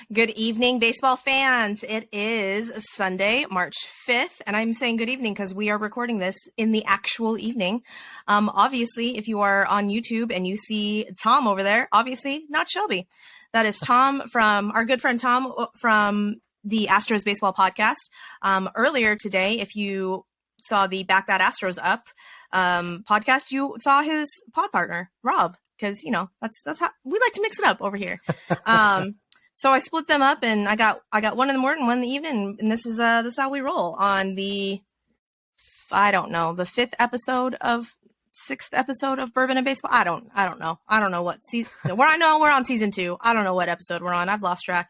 Good evening, baseball fans. It is Sunday, March 5th, and I'm saying good evening because we are recording this in the actual evening. Obviously, if you are on YouTube and you see Tom over there, obviously not Shelby. That is Tom from our good friend Tom from the Astros Baseball Podcast. Earlier today, if you saw the Back That Astros Up podcast, you saw his pod partner, Rob, because, you know, that's how we like to mix it up over here. So I split them up, and I got one in the morning, one in the evening, and this is how we roll on the, I don't know, the sixth episode of Bourbon and Baseball. I don't know what season. I know we're on season 2. I don't know what episode we're on. I've lost track.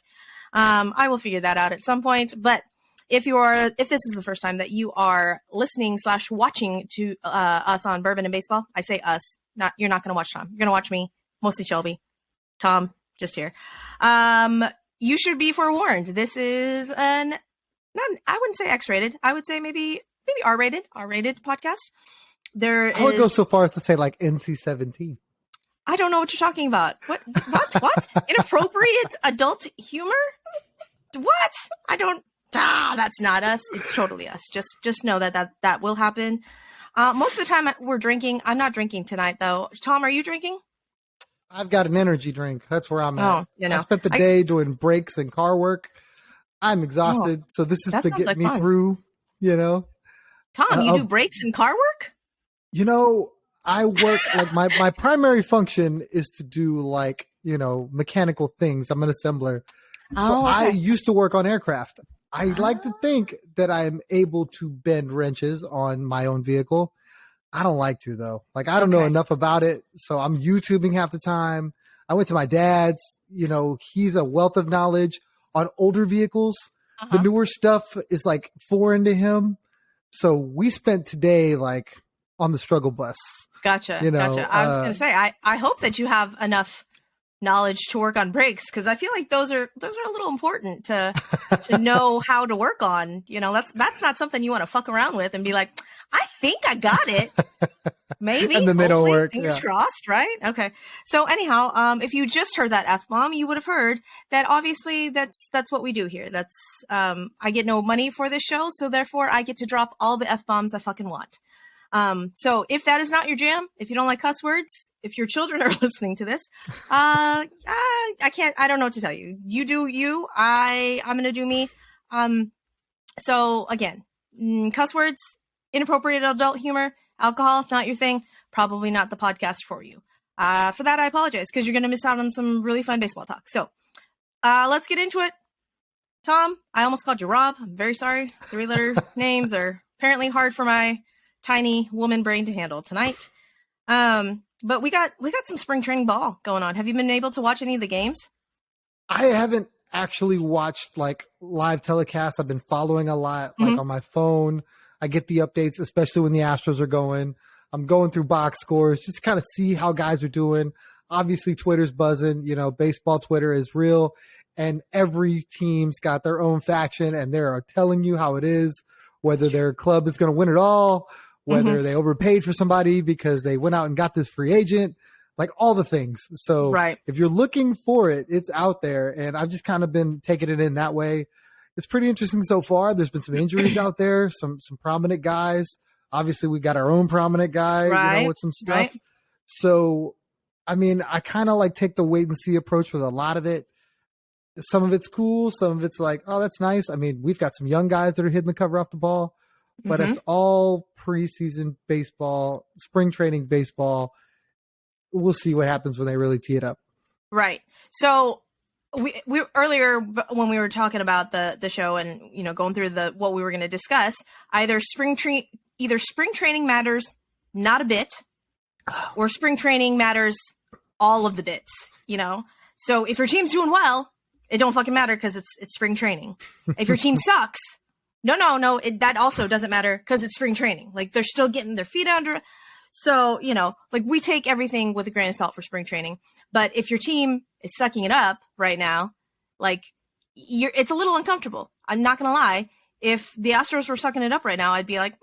I will figure that out at some point. But if this is the first time that you are listening / watching to us on Bourbon and Baseball, I say us. You're not going to watch Tom. You're going to watch me, mostly Shelby. Tom, just here. You should be forewarned. This is I wouldn't say X-rated. I would say maybe R-rated podcast. I would go so far as to say like NC-17. I don't know what you're talking about. What? Inappropriate adult humor? What? I don't. That's not us. It's totally us. Just know that will happen. Most of the time we're drinking. I'm not drinking tonight though. Tom, are you drinking? I've got an energy drink. That's where I'm at. I spent the day doing breaks and car work. I'm exhausted. So this is to get me through, you know. Tom, you do breaks and car work? You know, I work like my primary function is to do like, you know, mechanical things. I'm an assembler. So I used to work on aircraft. I like to think that I'm able to bend wrenches on my own vehicle. I don't like to, though. Like, I don't know enough about it. So I'm YouTubing half the time. I went to my dad's, you know, he's a wealth of knowledge on older vehicles. The newer stuff is like foreign to him. So we spent today like on the struggle bus. Gotcha. You know, gotcha. I was going to say, I hope that you have enough knowledge to work on brakes, because I feel like those are a little important to know how to work on. You know, that's not something you want to fuck around with and be like, I think I got it. Maybe. And then they don't work. Fingers crossed, right? Okay. So anyhow, if you just heard that F-bomb, you would have heard that obviously that's what we do here. That's I get no money for this show, so therefore I get to drop all the F-bombs I fucking want. So if that is not your jam, if you don't like cuss words, if your children are listening to this, I don't know what to tell you. You do you, I'm going to do me. So again, cuss words, inappropriate adult humor, alcohol, not your thing, probably not the podcast for you. For that, I apologize, because you're going to miss out on some really fun baseball talk. So, let's get into it. Tom, I almost called you Rob. I'm very sorry. 3-letter names are apparently hard for my tiny woman brain to handle tonight. But we got some spring training ball going on. Have you been able to watch any of the games? I haven't actually watched like live telecasts. I've been following a lot, like on my phone. I get the updates, especially when the Astros are going. I'm going through box scores just to kind of see how guys are doing. Obviously, Twitter's buzzing. You know, baseball Twitter is real, and every team's got their own faction, and they're telling you how it is, whether their club is going to win it all, whether they overpaid for somebody because they went out and got this free agent, like all the things. So if you're looking for it, it's out there. And I've just kind of been taking it in that way. It's pretty interesting so far. There's been some injuries out there, some prominent guys. Obviously, we got our own prominent guy, you know, with some stuff. So, I mean, I kind of like take the wait and see approach with a lot of it. Some of it's cool. Some of it's like, oh, that's nice. I mean, we've got some young guys that are hitting the cover off the ball. But it's all preseason baseball, spring training baseball. We'll see what happens when they really tee it up. Right. So we earlier when we were talking about the show and, you know, going through what we were going to discuss, either spring training matters not a bit, or spring training matters all of the bits, you know? So if your team's doing well, it don't fucking matter because it's spring training. If your team sucks, no, that also doesn't matter because it's spring training. Like, they're still getting their feet under. So, you know, like, we take everything with a grain of salt for spring training. But if your team is sucking it up right now, like, it's a little uncomfortable. I'm not going to lie. If the Astros were sucking it up right now, I'd be like,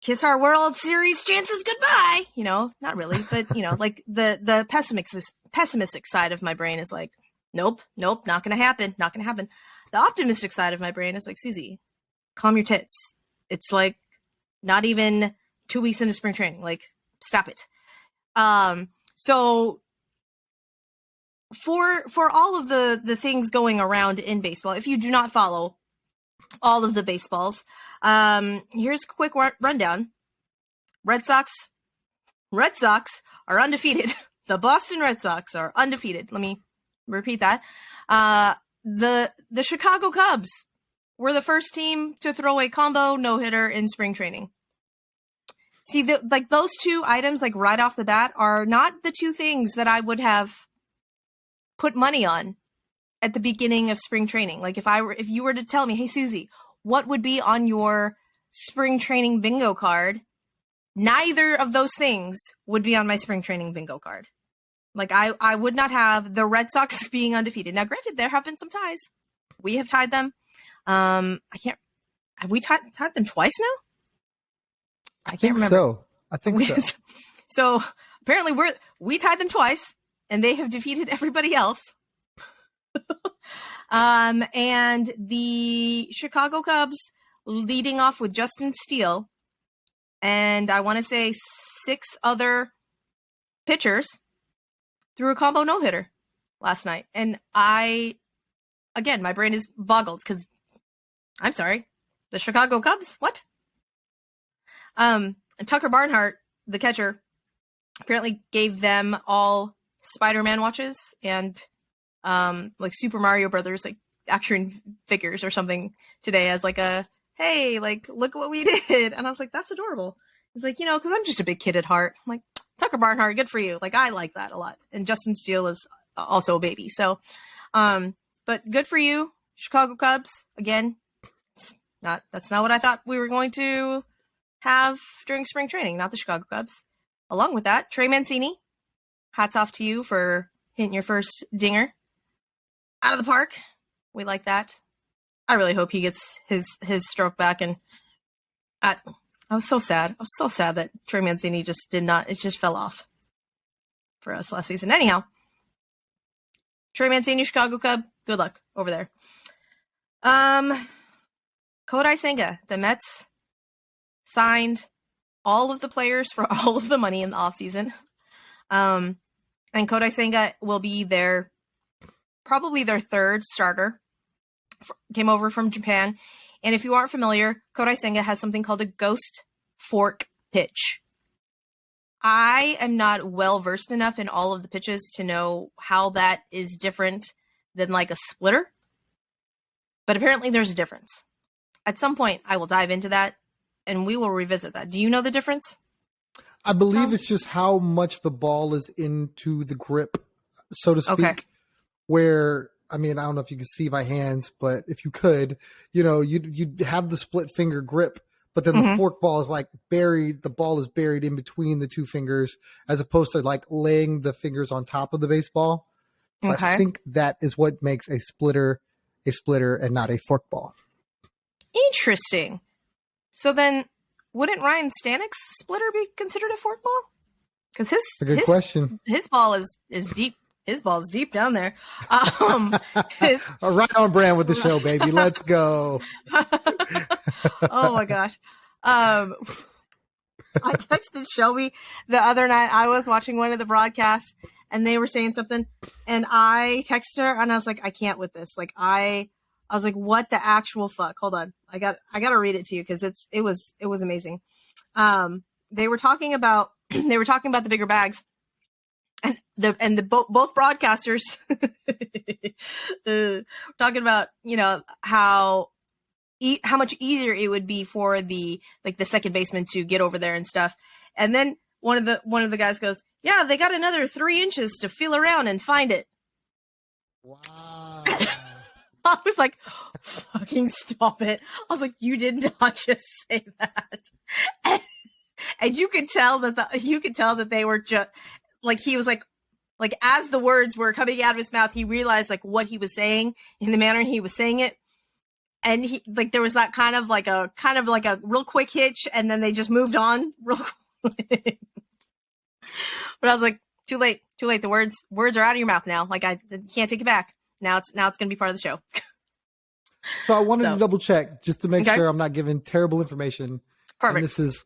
kiss our World Series chances goodbye. You know, not really, but, you know, like the pessimistic side of my brain is like, Nope, not gonna happen. Not gonna happen. The optimistic side of my brain is like, Suzy, calm your tits. It's like not even 2 weeks into spring training. Like, stop it. So for all of the things going around in baseball, if you do not follow all of the baseballs, here's a quick rundown. Red Sox are undefeated. The Boston Red Sox are undefeated. Let me repeat that. The Chicago Cubs were the first team to throw a combo no-hitter in spring training. See, those two items, like right off the bat, are not the two things that I would have put money on at the beginning of spring training. Like if you were to tell me, hey Suzy, what would be on your spring training bingo card? Neither of those things would be on my spring training bingo card. Like I would not have the Red Sox being undefeated. Now, granted, there have been some ties. We have tied them. Have we tied them twice now? I can't remember. So. I think so. So apparently we tied them twice, and they have defeated everybody else. And the Chicago Cubs leading off with Justin Steele, and I want to say 6 other pitchers threw a combo no-hitter last night. And again, my brain is boggled because I'm sorry, the Chicago Cubs? What? And Tucker Barnhart, the catcher, apparently gave them all Spider-Man watches and like Super Mario Brothers, like action figures or something today as like a, hey, like, look what we did. And I was like, that's adorable. He's like, because I'm just a big kid at heart. I'm like, Tucker Barnhart, good for you. Like, I like that a lot. And Justin Steele is also a baby. So, but good for you, Chicago Cubs. Again, that's not what I thought we were going to have during spring training, not the Chicago Cubs. Along with that, Trey Mancini, hats off to you for hitting your first dinger out of the park. We like that. I really hope he gets his stroke back. And I was so sad. I was so sad that Trey Mancini just fell off for us last season. Anyhow, Trey Mancini, Chicago Cub, good luck over there. Kodai Senga, the Mets signed all of the players for all of the money in the offseason. And Kodai Senga will be probably their third starter. Came over from Japan. And if you aren't familiar, Kodai Senga has something called a ghost fork pitch. I am not well versed enough in all of the pitches to know how that is different than like a splitter. But apparently there's a difference. At some point, I will dive into that and we will revisit that. Do you know the difference? I believe it's just how much the ball is into the grip, so to speak. Okay. Where, I mean, I don't know if you can see my hands, but if you could, you'd have the split finger grip, but then the fork ball is like buried. The ball is buried in between the two fingers as opposed to like laying the fingers on top of the baseball. So I think that is what makes a splitter and not a fork ball. Interesting. So then wouldn't Ryan Stanek's splitter be considered a fork ball? Because his question. His ball is deep. His ball is deep down there. Right on brand with the show, baby. Let's go. Oh my gosh. I texted Shelby the other night. I was watching one of the broadcasts and they were saying something and I texted her and I was like, I can't with this. Like I was like, what the actual fuck? Hold on. I got to read it to you because it was amazing. They were talking about the bigger bags. And both broadcasters talking about, how much easier it would be for the second baseman to get over there and stuff. And then one of the guys goes, yeah, they got another 3 inches to feel around and find it. Wow. I was like, fucking stop it. I was like, you did not just say that. And you could tell that they were just, like, he was like as the words were coming out of his mouth, he realized like what he was saying in the manner he was saying it. And he, like, there was that kind of like a real quick hitch. And then they just moved on real quick. But I was like, too late. The words are out of your mouth now. Like I can't take it back. Now it's going to be part of the show. So I wanted to double check just to make Okay. sure I'm not giving terrible information. Perfect. And this is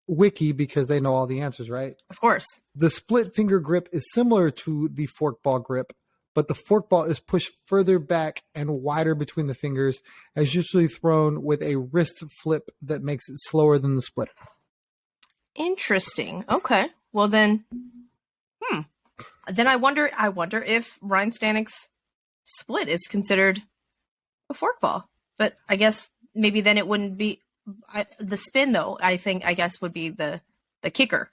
Wiki because they know all the answers, right? Of course. The split finger grip is similar to the forkball grip, but the forkball is pushed further back and wider between the fingers, as usually thrown with a wrist flip that makes it slower than the splitter. Interesting. Okay. Well then, Then I wonder if Ryan Stanek's split is considered a forkball. But I guess maybe then it wouldn't be the spin though. I guess would be the kicker.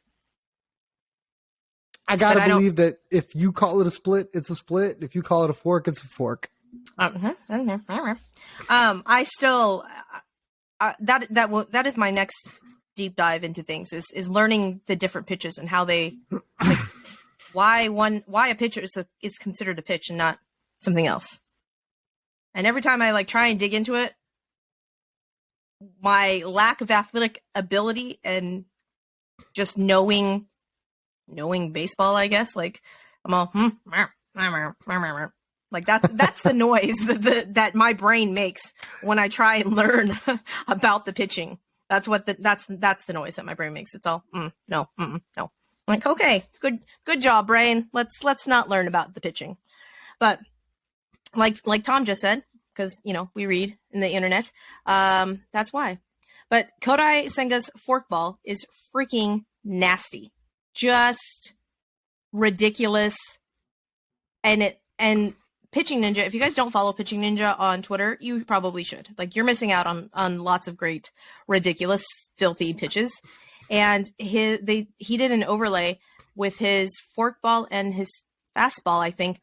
I gotta believe that if you call it a split, it's a split. If you call it a fork, it's a fork. I still that is my next deep dive into things is learning the different pitches and how they like, why a pitch is considered a pitch and not something else. And every time I like try and dig into it, my lack of athletic ability and just knowing baseball, I guess, like I'm all like that's the noise that my brain makes when I try and learn about the pitching. That's the noise that my brain makes. It's all no. I'm like, okay, good job, brain. Let's not learn about the pitching. But like Tom just said, because we read in the internet, that's why. But Kodai Senga's forkball is freaking nasty, just ridiculous, and Pitching Ninja. If you guys don't follow Pitching Ninja on Twitter, you probably should. Like, you're missing out on lots of great, ridiculous, filthy pitches. And he did an overlay with his forkball and his fastball, I think.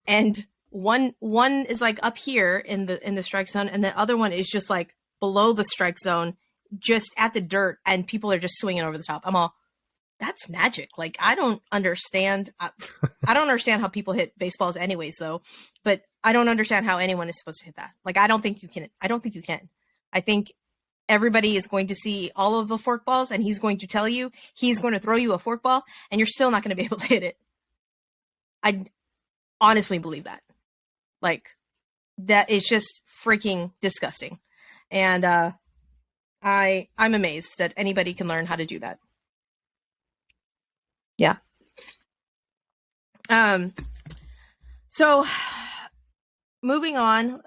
And one is like up here in the strike zone, and the other one is just like below the strike zone, just at the dirt, and people are just swinging over the top. I'm all, that's magic. Like, I don't understand. I don't understand how people hit baseballs anyways, though. But I don't understand how anyone is supposed to hit that. Like, I don't think you can. I think everybody is going to see all of the forkballs, and he's going to tell you, he's going to throw you a forkball, and you're still not going to be able to hit it. I honestly believe that. Like, that is just freaking disgusting. And I'm amazed that anybody can learn how to do that. Yeah. So moving on.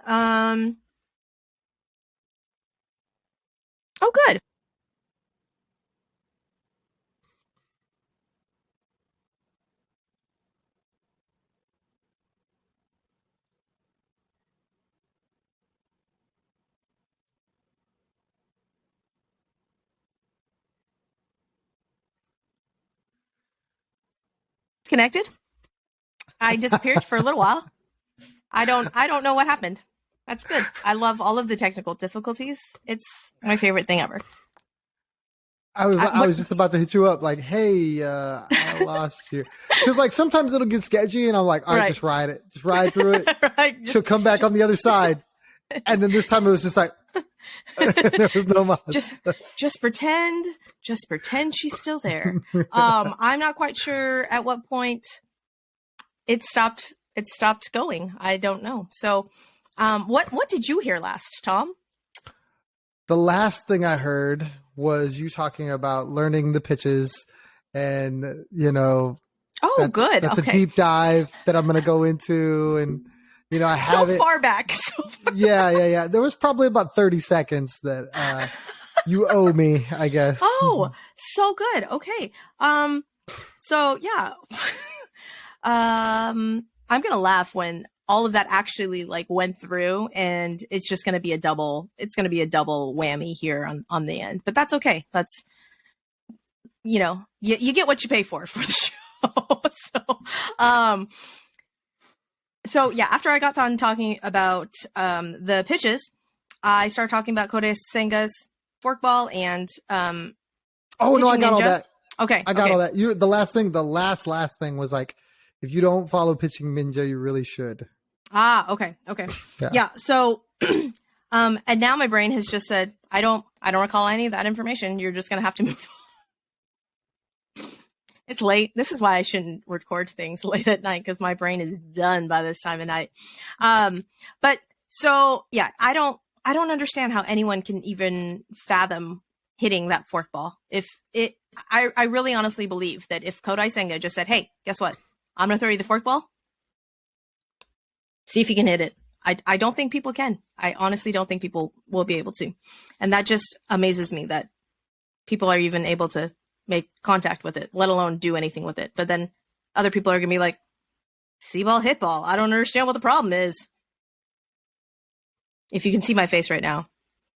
Oh, good. Connected. I disappeared for a little while. I don't know what happened. That's good. I love all of the technical difficulties. It's my favorite thing ever. I was just about to hit you up like, hey, I lost you. Because like sometimes it'll get sketchy and I'm like, all right, just ride it. Just ride through it. Right, she'll come back on the other side. And then this time it was just like, there was no mouse. Just pretend she's still there. I'm not quite sure at what point it stopped going. I don't know. So what did you hear last, Tom? The last thing I heard was you talking about learning the pitches, and good. That's okay. a deep dive that I'm going to go into, and I have so it far back. Yeah. There was probably about 30 seconds that you owe me, I guess. Oh, so good. Okay. So yeah. I'm gonna laugh when all of that actually like went through, and it's just gonna be a double whammy here on the end. But that's okay. That's you get what you pay for the show. So yeah, after I got done talking about the pitches, I started talking about Kodai Senga's forkball and I got all that. Okay, I got all that. The last thing was like, if you don't follow Pitching Ninja, you really should. Okay. Yeah. So, and now my brain has just said, I don't recall any of that information. You're just gonna have to move on. It's late. This is why I shouldn't record things late at night, because my brain is done by this time of night. But so yeah, I don't understand how anyone can even fathom hitting that forkball. I really honestly believe that if Kodai Senga just said, "Hey, guess what? I'm going to throw you the forkball. See if you can hit it." I don't think people can. I honestly don't think people will be able to. And that just amazes me that people are even able to make contact with it, let alone do anything with it. But then other people are going to be like, see ball, hit ball. I don't understand what the problem is. If you can see my face right now,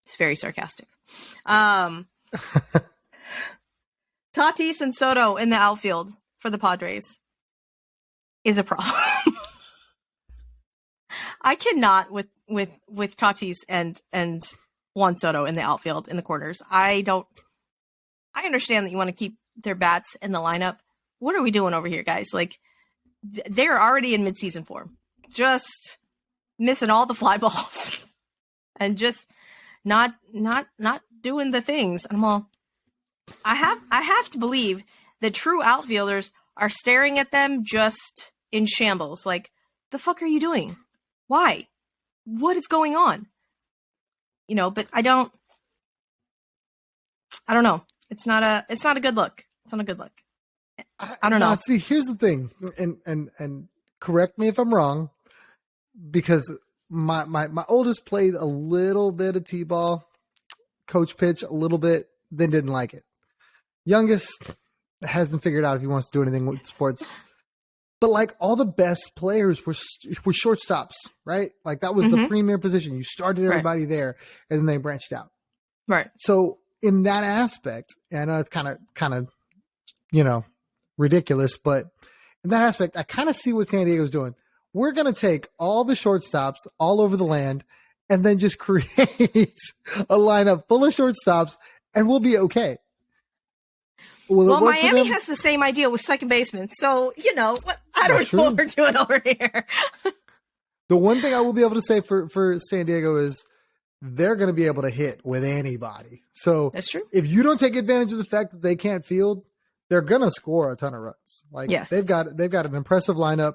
it's very sarcastic. Tatis and Soto in the outfield for the Padres is a problem. I cannot with Tatis and Juan Soto in the outfield in the corners. I understand that you want to keep their bats in the lineup. What are we doing over here, guys? Like, they're already in midseason form, just missing all the fly balls and just not doing the things. I'm all, I have to believe that true outfielders are staring at them just in shambles. Like, the fuck are you doing? Why? What is going on? But I don't know. It's not a good look. It's not a good look. I don't know. See, here's the thing, and correct me if I'm wrong, because my oldest played a little bit of t-ball, coach pitch a little bit, then didn't like it. Youngest hasn't figured out if he wants to do anything with sports. But like, all the best players were shortstops, right? Like, that was the premier position. You started everybody there, and then they branched out. Right. So in that aspect, and it's kind of, ridiculous, but in that aspect, I kind of see what San Diego's doing. We're going to take all the shortstops all over the land and then just create a lineup full of shortstops, and we'll be okay. Well, Miami has the same idea with second baseman. So, I don't know what we're doing over here. The one thing I will be able to say for San Diego is they're going to be able to hit with anybody. So that's true. If you don't take advantage of the fact that they can't field, they're going to score a ton of runs. Like, yes. they've got an impressive lineup.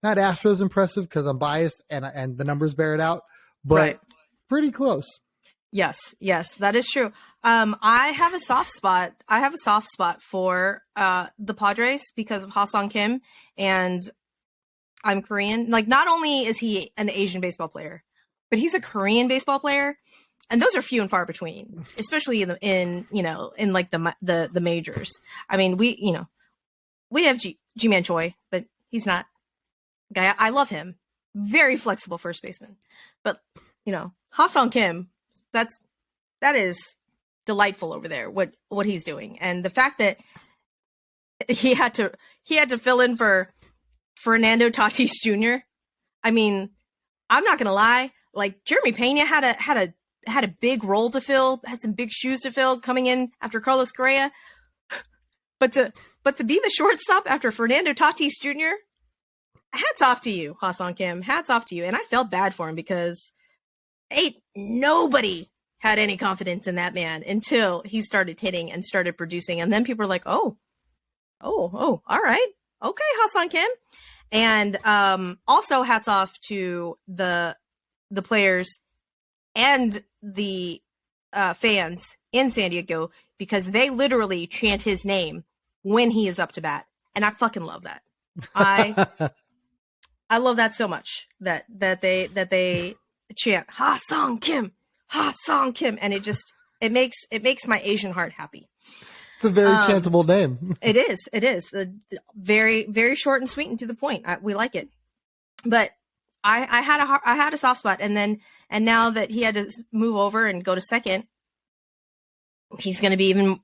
Not Astros impressive because I'm biased and the numbers bear it out, but pretty close. Yes, that is true. I have a soft spot for the Padres because of Ha-Sung Kim, and I'm Korean. Like, not only is he an Asian baseball player, but he's a Korean baseball player, and those are few and far between, especially in like the majors. I mean, we have Ji-Man Choi, but he's not a guy. I love him, very flexible first baseman, but Ha-Sung Kim. That is delightful over there, what he's doing. And the fact that he had to fill in for Fernando Tatis Jr. I mean, I'm not gonna lie, like, Jeremy Pena had a big role to fill, had some big shoes to fill coming in after Carlos Correa. But to be the shortstop after Fernando Tatis Jr., hats off to you, Ha-Sung Kim. Hats off to you. And I felt bad for him because nobody had any confidence in that man until he started hitting and started producing. And then people were like, oh, all right. Okay, Ha-Sung Kim. And also hats off to the players and the fans in San Diego, because they literally chant his name when he is up to bat. And I fucking love that. I love that so much that they chant Ha-Sung Kim, Ha-Sung Kim, and it makes my Asian heart happy. It's a very chantable name. It is very, very short and sweet and to the point. We like it. But I had a soft spot, and now that he had to move over and go to second, he's going to be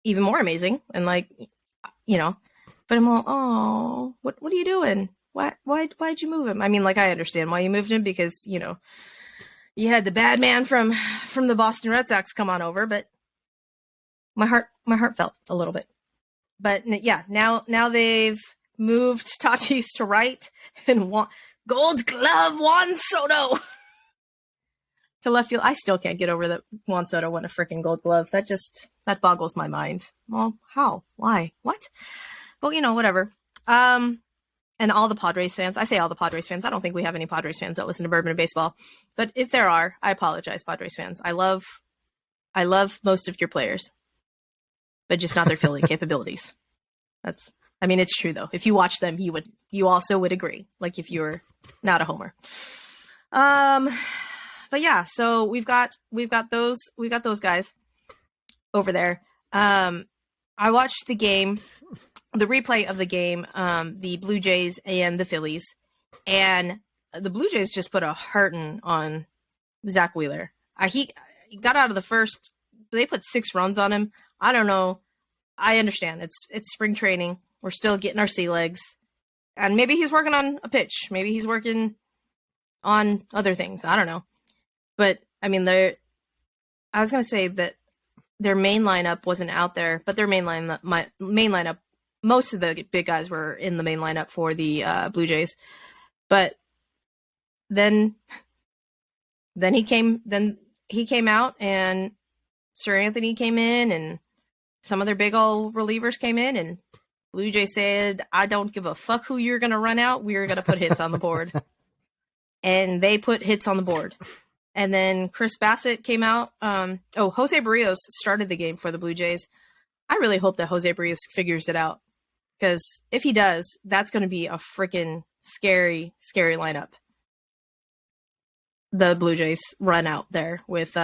even more amazing. And but I'm all, oh, what are you doing? Why'd you move him? I mean, like, I understand why you moved him, because you had the bad man from the Boston Red Sox come on over, but my heart felt a little bit. But yeah, now they've moved Tatis to right and Gold Glove Juan Soto to left field. I still can't get over that Juan Soto won a freaking Gold Glove. That boggles my mind. Well, how? Why? What? But whatever. And all the Padres fans, I say all the Padres fans. I don't think we have any Padres fans that listen to Bourbon and Baseball. But if there are, I apologize, Padres fans. I love most of your players, but just not their fielding capabilities. It's true though. If you watch them, you also would agree. Like if you're not a homer. But yeah, so we've got those guys over there. I watched the game, the replay of the game, the Blue Jays and the Phillies, and the Blue Jays just put a hurting on Zach Wheeler. He got out of the first. They put 6 runs on him. I don't know. I understand. It's spring training. We're still getting our sea legs, and maybe he's working on a pitch. Maybe he's working on other things. I don't know. But I was gonna say that their main lineup wasn't out there, but their main lineup, most of the big guys were in the main lineup for the Blue Jays. But then he came out, and Sir Anthony came in, and some other big old relievers came in, and Blue Jay said, "I don't give a fuck who you're gonna run out. We're gonna put hits on the board." And they put hits on the board. And then Chris Bassett came out. Jose Barrios started the game for the Blue Jays. I really hope that Jose Barrios figures it out, because if he does, that's going to be a freaking scary, scary lineup. The Blue Jays run out there with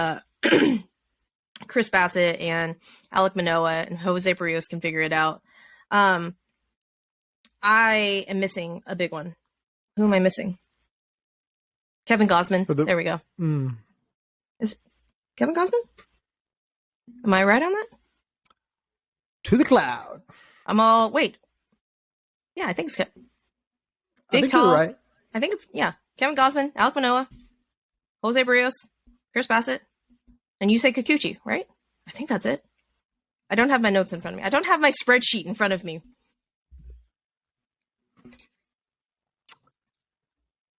Chris Bassett and Alek Manoah, and Jose Barrios can figure it out. I am missing a big one. Who am I missing? Kevin Gausman. There we go. Is Kevin Gausman? Am I right on that? To the cloud. Wait. Yeah, I think it's Kevin. Big, I think tall. You're right. I think it's, Kevin Gausman, Alek Manoah, Jose Barrios, Chris Bassett, and Yusei Kikuchi, right? I think that's it. I don't have my notes in front of me. I don't have my spreadsheet in front of me.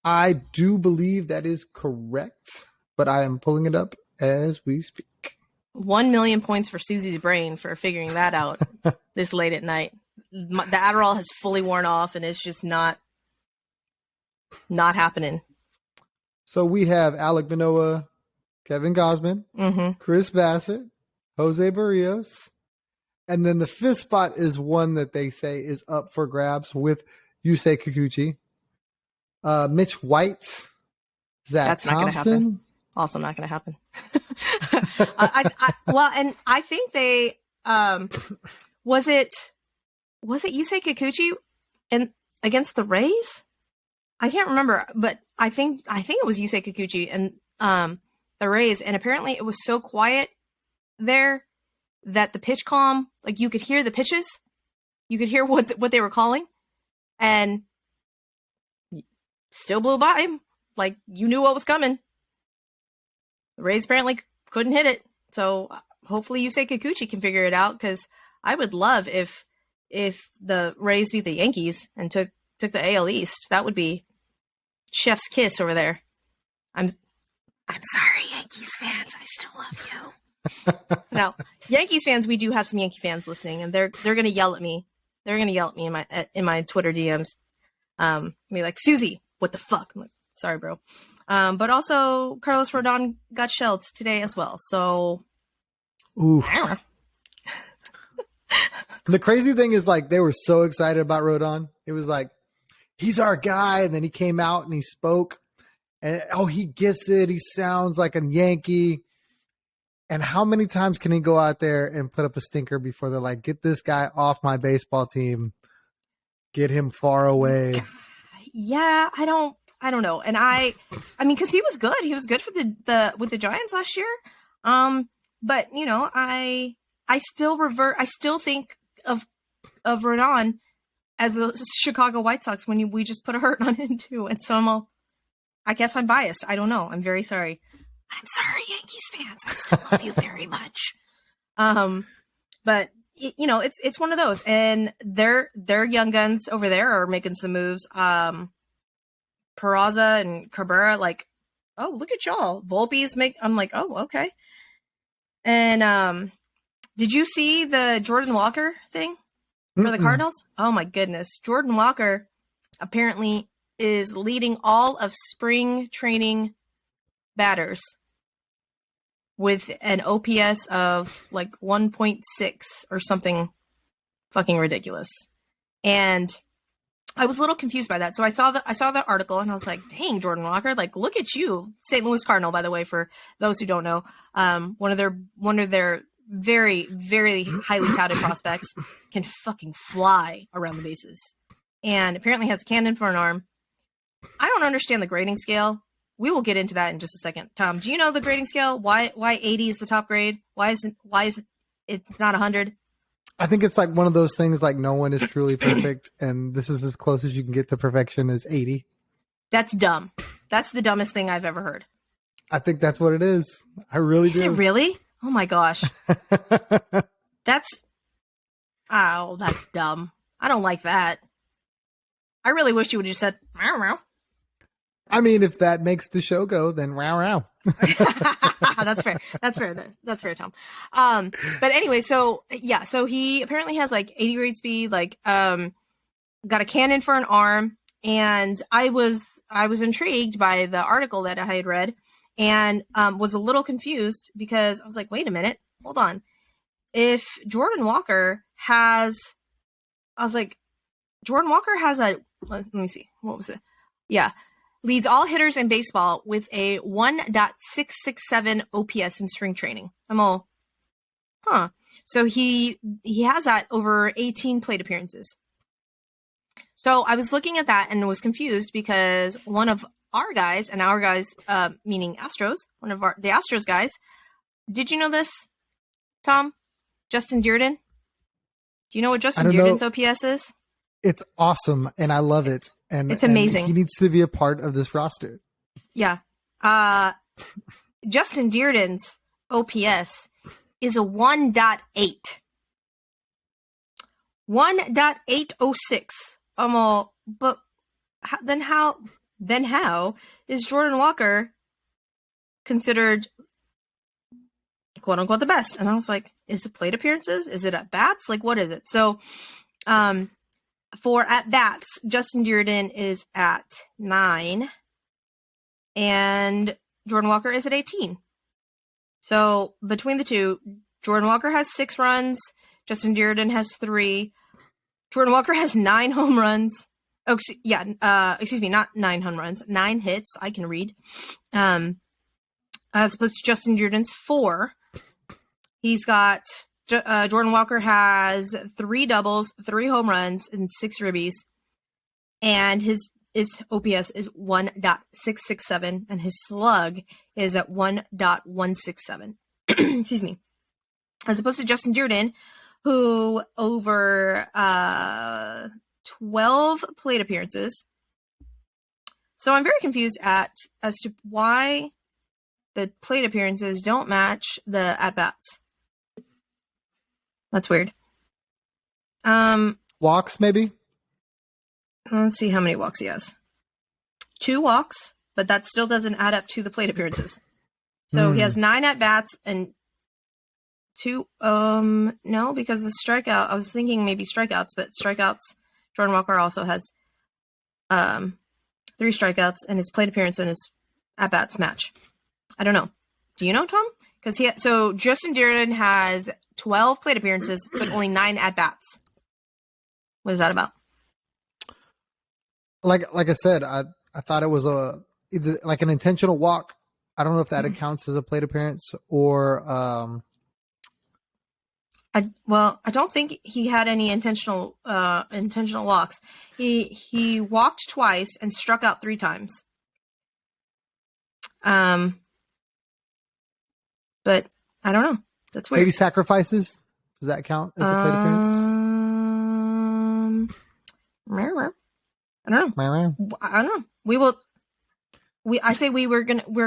I do believe that is correct, but I am pulling it up as we speak. 1 million points for Suzy's brain for figuring that out this late at night. The Adderall has fully worn off, and it's just not happening. So we have Alek Manoah, Kevin Gausman, Chris Bassett, Jose Barrios, and then the 5th spot is one that they say is up for grabs with Yusei Kikuchi. Mitch White, Zach That's Thompson. Not going to happen. Also not going to happen. And I think they was it Yusei Kikuchi against the Rays? I can't remember, but I think it was Yusei Kikuchi and the Rays, and apparently it was so quiet there that the pitch calm, like you could hear the pitches, you could hear what they were calling, and still blew by him. Like, you knew what was coming. The Rays apparently couldn't hit it. So hopefully Yusei Kikuchi can figure it out, because I would love if the Rays beat the Yankees and took the AL East. That would be chef's kiss over there. I'm sorry, Yankees fans. I still love you. Now, Yankees fans, we do have some Yankee fans listening, and they're going to yell at me. They're going to yell at me in my Twitter DMs. Be like, Suzy, what the fuck? I'm like, sorry, bro. But also Carlos Rodon got shelled today as well. So, ooh. The crazy thing is, like, they were so excited about Rodon. It was like, he's our guy. And then he came out and he spoke, and he gets it. He sounds like a Yankee. And how many times can he go out there and put up a stinker before they're like, get this guy off my baseball team, get him far away? Yeah, I don't know. And I mean, because he was good. He was good for with the Giants last year. But you know, I still think of Rodon as a Chicago White Sox when we just put a hurt on him too. And so I guess I'm biased. I don't know. I'm very sorry. I'm sorry, Yankees fans. I still love you very much. But you know, it's one of those, and their young guns over there are making some moves. Peraza and Cabrera, like, oh, look at y'all. Volpe's I'm like, oh, okay. And did you see the Jordan Walker thing? for the Cardinals? Oh my goodness. Jordan Walker apparently is leading all of spring training batters with an OPS of like 1.6 or something fucking ridiculous. And I was a little confused by that. So I saw the article and I was like, dang, Jordan Walker, like, look at you. St. Louis Cardinal, by the way, for those who don't know, one of their very, very highly touted prospects can fucking fly around the bases and apparently has a cannon for an arm. I don't understand the grading scale. We will get into that in just a second. Tom, do you know the grading scale? Why 80 is the top grade? Why is it not 100? I think it's like one of those things like no one is truly perfect, and this is as close as you can get to perfection as 80. That's dumb. That's the dumbest thing I've ever heard. I think that's what it is. I really do. Is it really? Oh my gosh. That's dumb. I don't like that. I really wish you would have just said, meow, meow. I mean, if that makes the show go, then row row. That's fair. That's fair, Tom. But anyway, so he apparently has like 80 grade speed, like got a cannon for an arm, and I was intrigued by the article that I had read, and was a little confused because I was like, wait a minute, hold on. If Jordan Walker has let me see, what was it? Yeah. Leads all hitters in baseball with a 1.667 OPS in spring training. I'm all, So he has that over 18 plate appearances. So I was looking at that and was confused because one of our guys, meaning Astros, the Astros guys, did you know this, Tom? Justin Dearden? Do you know what Justin Dearden's OPS is? It's awesome, and I love it. And it's amazing. And he needs to be a part of this roster. Yeah. Justin Dearden's OPS is a 1.8. 1.806. But then how is Jordan Walker considered quote unquote the best? And I was like, is it plate appearances? Is it at bats? Like, what is it? So, for at bats, Justin Dearden is at 9 and Jordan Walker is at 18. So between the two, Jordan Walker has 6 runs. Justin Dearden has 3. Jordan Walker has 9 home runs. Oh, excuse me, not 9 home runs, 9 hits. I can read. As opposed to Justin Dearden's 4. He's got Jordan Walker has 3 doubles, 3 home runs, and 6 ribbies. And his OPS is 1.667, and his slug is at 1.167. Excuse me. As opposed to Justin Dearden, who over 12 plate appearances. So I'm very confused as to why the plate appearances don't match the at-bats. That's weird. Walks, maybe? Let's see how many walks he has. 2 walks, but that still doesn't add up to the plate appearances. So he has 9 at-bats and 2, no, because the strikeout, I was thinking maybe strikeouts, but strikeouts, Jordan Walker also has 3 strikeouts, and his plate appearance and his at-bats match. I don't know. Do you know, Tom? So Justin Dearden has 12 plate appearances, but only 9 at-bats. What is that about? Like I said, I thought it was either like an intentional walk. I don't know if that counts as a plate appearance or. I don't think he had any intentional walks. He walked twice and struck out 3 times. But I don't know. That's weird. Maybe sacrifices. Does that count as a plate appearance? I don't know. I don't know. We're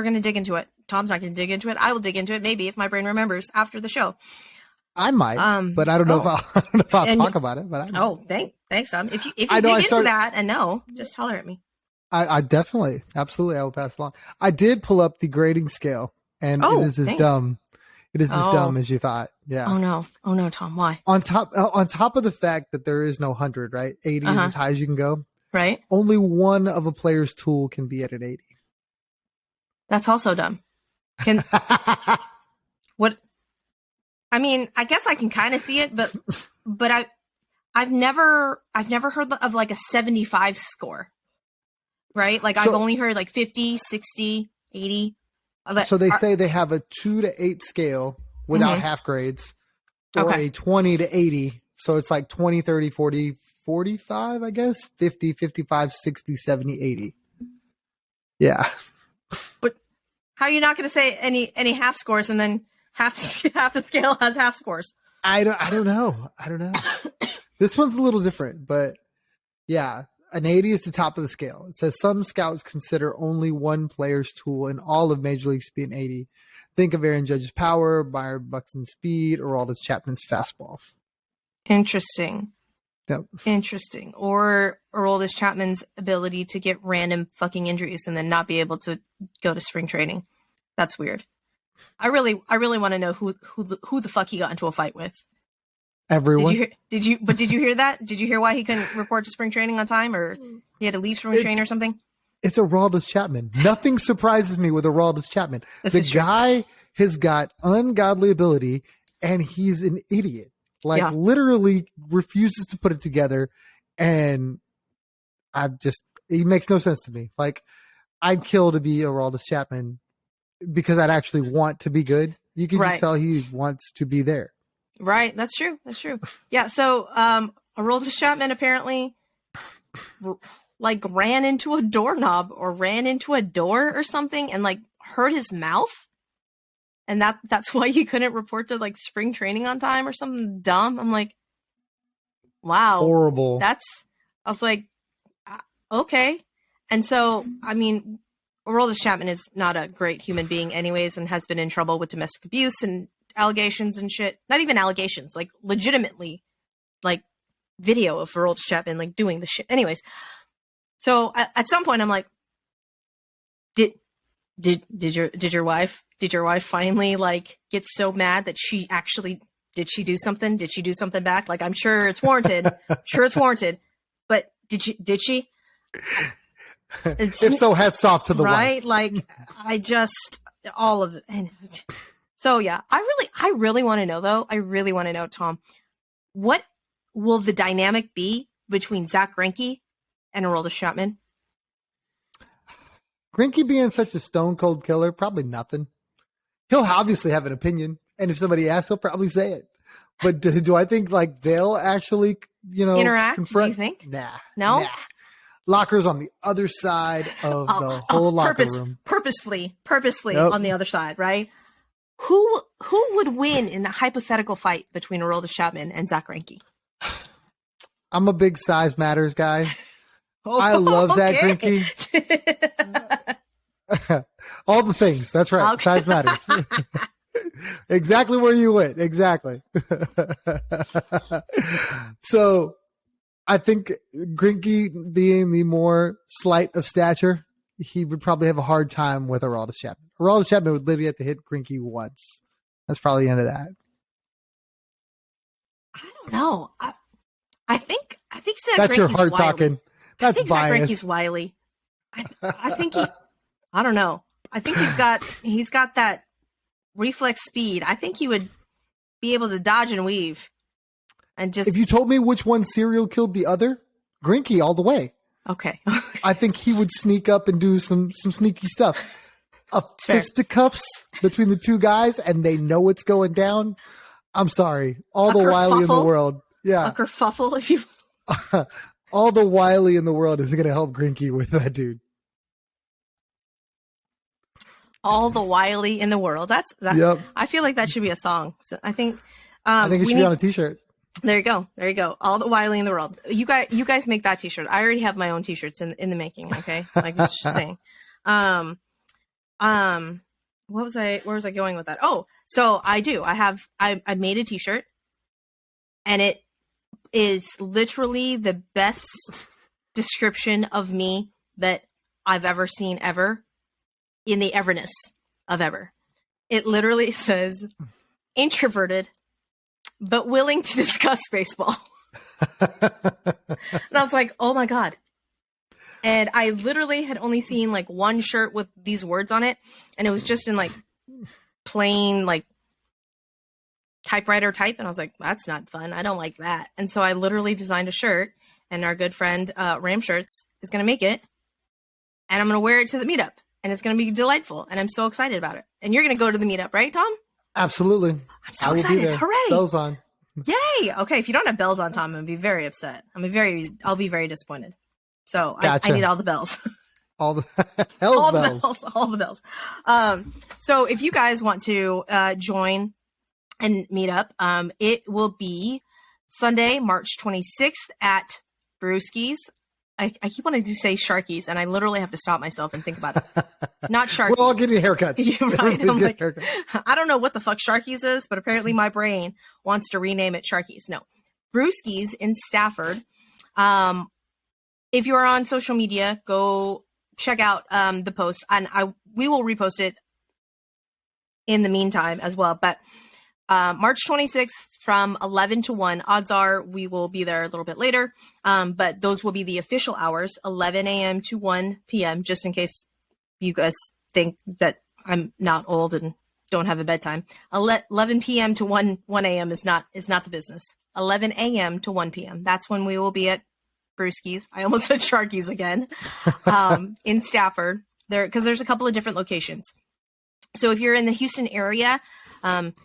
gonna dig into it. Tom's not gonna dig into it. I will dig into it maybe if my brain remembers after the show. I might, but I don't know if I'll talk about it. But I might. Thanks, Tom. If you dig into that and just holler at me. I definitely, absolutely, I will pass along. I did pull up the grading scale, and this is dumb. It is as dumb as you thought. Yeah. Oh no, Tom. Why? On top of the fact that there is no 100, right? 80 is as high as you can go. Right. Only one of a player's tool can be at an 80. That's also dumb. What? I mean, I guess I can kind of see it, but I've never heard of like a 75 score. Right? Like I've only heard like 50, 60, 80. So they say they have a 2 to 8 scale without half grades, or a 20 to 80. So it's like 20, 30, 40, 45, I guess, 50, 55, 60, 70, 80. Yeah. But how are you not going to say any half scores and then half the scale has half scores? I don't know. This one's a little different, but yeah, an 80 is the top of the scale. It says some scouts consider only one player's tool in all of Major Leagues to be an 80. Think of Aaron Judge's power, Byron Buxton's speed, or Aroldis Chapman's fastball. Interesting. Yep. Interesting. Or Aroldis Chapman's ability to get random fucking injuries and then not be able to go to spring training. That's weird. I really want to know who the fuck he got into a fight with. Everyone. Did you hear that? Did you hear why he couldn't report to spring training on time, or he had to leave spring training or something? It's Aroldis Chapman. Nothing surprises me with Aroldis Chapman. The guy has got ungodly ability, and he's an idiot. Like literally refuses to put it together, and he makes no sense to me. Like I'd kill to be Aroldis Chapman because I'd actually want to be good. You can just tell he wants to be there. Right. That's true. Yeah. So, Aroldis Chapman apparently like ran into a doorknob or ran into a door or something and like hurt his mouth. And that's why he couldn't report to like spring training on time or something dumb. I'm like, wow. Horrible. I was like, okay. And so, I mean, Aroldis Chapman is not a great human being anyways, and has been in trouble with domestic abuse and allegations and shit. Not even allegations, like legitimately, like video of Aroldis Chapman like doing the shit. Anyways, so at some point I'm like, did your wife finally like get so mad that she actually did she do something? Did she do something back? Like I'm sure it's warranted. But did she? If so, hats off to the right. wife. Like I just all of it. And so yeah, I really want to know though. I really want to know, Tom, what will the dynamic be between Zach Greinke and Aroldis Chapman? Greinke being such a stone cold killer, probably nothing. He'll obviously have an opinion, and if somebody asks, he'll probably say it. But do I think like they'll actually, interact? confront? Do you think? Nah. Lockers on the other side of the whole locker room. Purposefully on the other side, right? Who would win in a hypothetical fight between Aroldis Chapman and Zach Greinke? I'm a big size matters guy. I love Zach Greinke. All the things. That's right. Okay. Size matters. Exactly where you went. Exactly. So I think Greinke being the more slight of stature, he would probably have a hard time with Aroldis Chapman. Aroldis Chapman would literally have to hit Greinke once. That's probably the end of that. I don't know. I think Zach that's Greinke's your heart wily. talking. That's bias. Zach Greinke's wily. I think I don't know. I think he's got that reflex speed. I think he would be able to dodge and weave. And just if you told me which one serial killed the other, Greinke all the way. Okay. I think he would sneak up and do some sneaky stuff. Fisticuffs between the two guys, and they know it's going down. I'm sorry. All the wily in the world. Yeah. A kerfuffle, if you all the wily in the world is going to help Greinke with that dude. All the wily in the world. Yep. I feel like that should be a song. So I think it should be on a t-shirt. There you go. All the wily in the world. You guys make that t-shirt. I already have my own t-shirts in the making. Okay. Like just saying. Where was I going with that? Oh, so I made a t-shirt, and it is literally the best description of me that I've ever seen ever in the everness of ever. It literally says, introverted, but willing to discuss baseball. And I was like, oh my God. And I literally had only seen like one shirt with these words on it. And it was just in like plain like typewriter type. And I was like, that's not fun. I don't like that. And so I literally designed a shirt, and our good friend Ram Shirts is going to make it. And I'm going to wear it to the meetup. And it's going to be delightful. And I'm so excited about it. And you're going to go to the meetup, right, Tom? Absolutely. I'm so excited. Hooray. Bells on. Yay. Okay. If you don't have bells on, Tom, I'm going to be very upset. I'll be very disappointed. So gotcha. I need all the bells. All the all the bells. So if you guys want to join and meet up, it will be Sunday, March 26th at Brewski's. I keep wanting to say Sharkies, and I literally have to stop myself and think about it. Not Sharkies. We're all getting haircuts. Yeah, right? I'm like, I don't know what the fuck Sharkies is, but apparently my brain wants to rename it Sharkies. No. Brewski's in Stafford. If you're on social media, go check out the post, and we will repost it in the meantime as well. But March 26th from 11 to 1. Odds are we will be there a little bit later, but those will be the official hours, 11 a.m. to 1 p.m., just in case you guys think that I'm not old and don't have a bedtime. 11 p.m. to 1 a.m. is not the business. 11 a.m. to 1 p.m. That's when we will be at Brewski's. I almost said Sharkies again. In Stafford, because there's a couple of different locations. So if you're in the Houston area,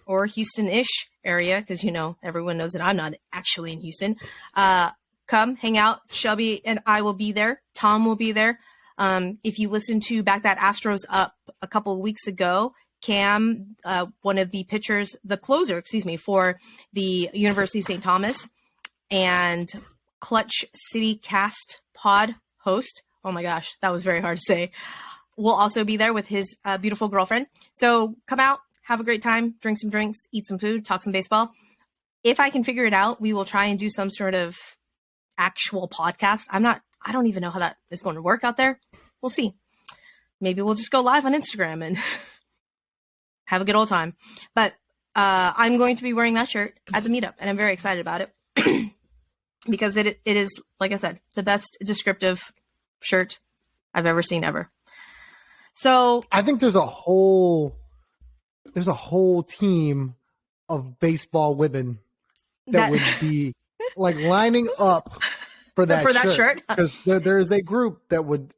or Houston-ish area, because everyone knows that I'm not actually in Houston, come hang out. Shelby and I will be there. Tom will be there. If you listen to Back That Astros Up a couple of weeks ago, Cam, one of the pitchers, the closer, for the University of St. Thomas, and Clutch City Cast pod host, oh my gosh, that was very hard to say, will also be there with his beautiful girlfriend. So come out, have a great time, drink some drinks, eat some food, talk some baseball. If I can figure it out, we will try and do some sort of actual podcast. I don't even know how that is going to work out there. We'll see. Maybe we'll just go live on Instagram and have a good old time. But I'm going to be wearing that shirt at the meetup, and I'm very excited about it because it is, like I said, the best descriptive shirt I've ever seen ever. So I think there's a whole team of baseball women that would be like lining up for that shirt. Because there is a group that would,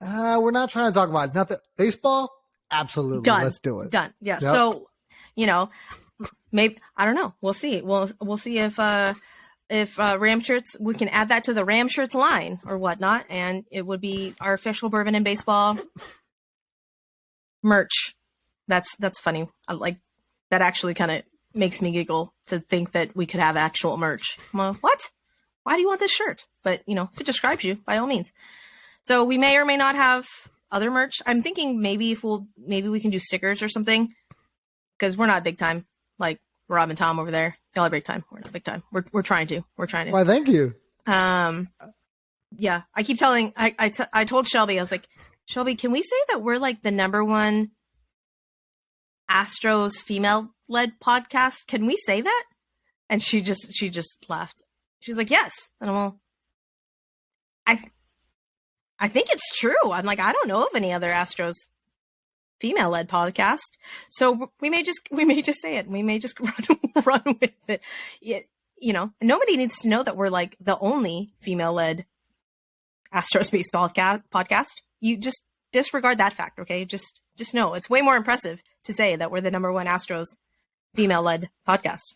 we're not trying to talk about nothing. Baseball? Absolutely. Done. Let's do it. Done. Yeah. Yep. So, maybe, I don't know. We'll see. We'll see if Ram Shirts, we can add that to the Ram Shirts line or whatnot. And it would be our official Bourbon and Baseball merch. That's funny. I like that. Actually kind of makes me giggle to think that we could have actual merch. Well, what? Why do you want this shirt? But if it describes you, by all means. So we may or may not have other merch. I'm thinking maybe we can do stickers or something, because we're not big time like Rob and Tom over there. Y'all are big time. We're not big time. We're trying to. Why, thank you. Yeah. I keep telling. I told Shelby, I was like, Shelby, can we say that we're like the number one Astros female-led podcast? Can we say that? And she just laughed. She's like, yes. And I'm all, I think it's true. I'm like, I don't know of any other Astros female-led podcast. So we may just say it. We may just run with it. Nobody needs to know that we're like the only female-led Astros baseball podcast. You just disregard that fact, okay? Just know it's way more impressive to say that we're the number one Astros female-led podcast.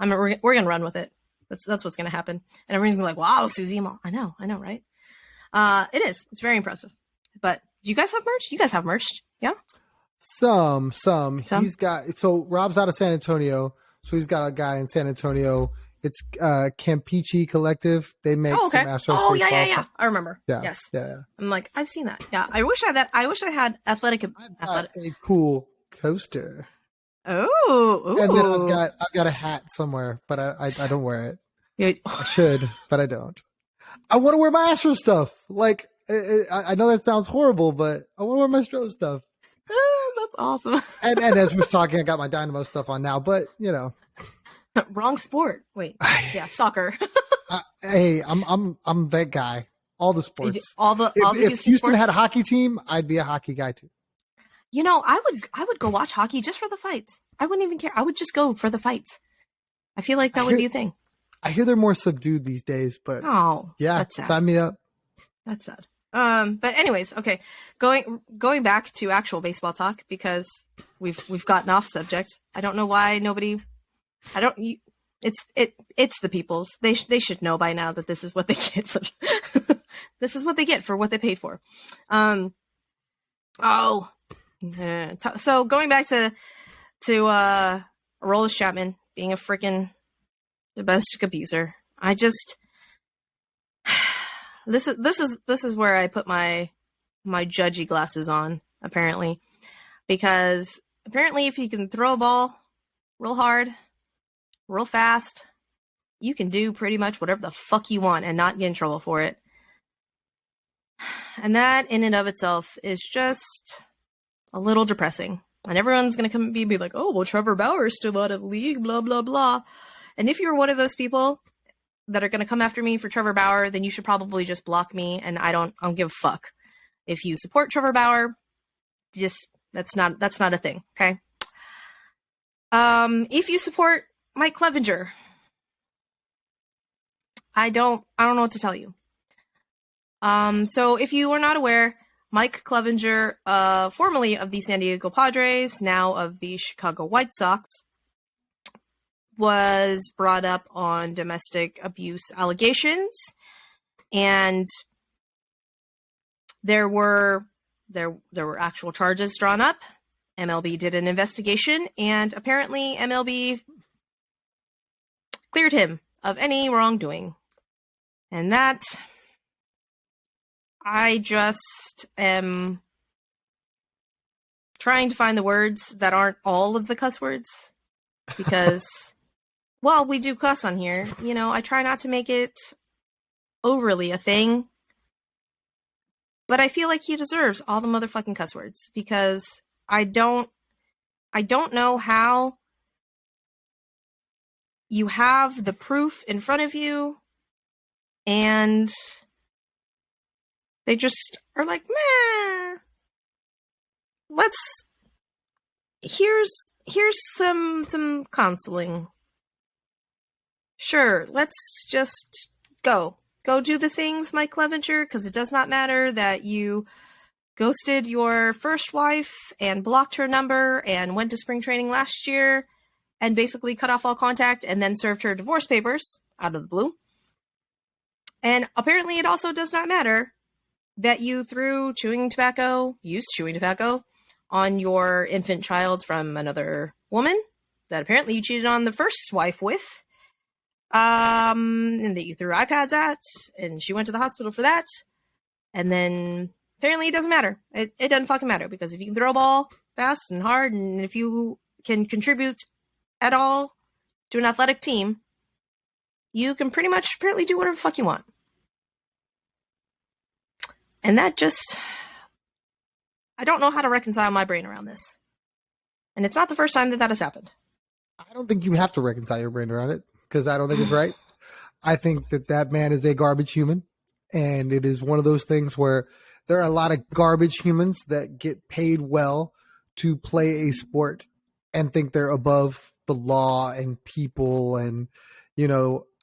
We're gonna run with it. That's what's gonna happen, and everyone's gonna be like, "Wow, Suzy!" I know, right? It is. It's very impressive. But do you guys have merch? You guys have merch, yeah? Some. He's got. So Rob's out of San Antonio, so he's got a guy in San Antonio. It's Campeche Collective. They make some Astros. Oh yeah. I remember. Yeah. Yes. Yeah. I'm like, I've seen that. Yeah. I wish I had athletic. I've got a cool coaster. Oh. And then I've got a hat somewhere, but I don't wear it. I should, but I don't. I want to wear my Astro stuff. Like I know that sounds horrible, but I want to wear my Astro stuff. That's awesome. and as we're talking, I got my Dynamo stuff on now, but Wrong sport. Wait. Yeah, soccer. Hey, I'm that guy. All the sports. If Houston sports? had a hockey team, I'd be a hockey guy too. I would go watch hockey just for the fights. I wouldn't even care. I would just go for the fights. I feel like that would be a thing. I hear they're more subdued these days, but yeah, that's sad. Sign me up. That's sad. But anyways, okay. Going back to actual baseball talk, because we've gotten off subject. I don't know why nobody. It's the peoples. They should know by now that this is what they get for. This is what they get for what they paid for. So going back to Aroldis Chapman being a freaking domestic abuser. I just this is where I put my judgy glasses on, apparently. Because apparently if you can throw a ball real hard, real fast, you can do pretty much whatever the fuck you want and not get in trouble for it. And that in and of itself is just a little depressing. And everyone's going to come and be like, oh, well, Trevor Bauer is still out of the league, blah, blah, blah. And if you're one of those people that are going to come after me for Trevor Bauer, then you should probably just block me. And I don't give a fuck. If you support Trevor Bauer, just, that's not a thing. Okay. If you support Mike Clevenger, I don't know what to tell you. So if you are not aware, Mike Clevenger, formerly of the San Diego Padres, now of the Chicago White Sox, was brought up on domestic abuse allegations, and there were actual charges drawn up. MLB did an investigation, and apparently MLB cleared him of any wrongdoing. And that, I just am trying to find the words that aren't all of the cuss words, because well, we do cuss on here. I try not to make it overly a thing, but I feel like he deserves all the motherfucking cuss words, because I don't know how you have the proof in front of you and they just are like, meh, here's some counseling. Sure, let's just go do the things, Mike Clevenger, because it does not matter that you ghosted your first wife and blocked her number and went to spring training last year and basically cut off all contact and then served her divorce papers out of the blue. And apparently it also does not matter that you used chewing tobacco on your infant child from another woman that apparently you cheated on the first wife with, and that you threw iPads at, and she went to the hospital for that. And then apparently it doesn't matter. It doesn't fucking matter, because if you can throw a ball fast and hard, and if you can contribute at all to an athletic team, you can pretty much apparently do whatever the fuck you want. And that just, I don't know how to reconcile my brain around this. And it's not the first time that has happened. I don't think you have to reconcile your brain around it, because I don't think it's right. I think that man is a garbage human. And it is one of those things where there are a lot of garbage humans that get paid well to play a sport and think they're above the law and people. And,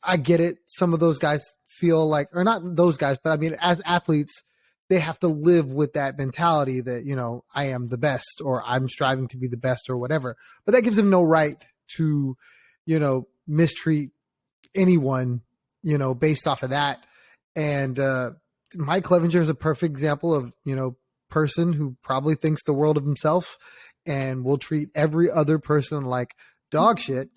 I get it. Some of those guys feel like, or not those guys, but I mean, as athletes, they have to live with that mentality that, I am the best, or I'm striving to be the best, or whatever. But that gives them no right to, mistreat anyone, based off of that. And Mike Clevenger is a perfect example of, person who probably thinks the world of himself and will treat every other person like dog shit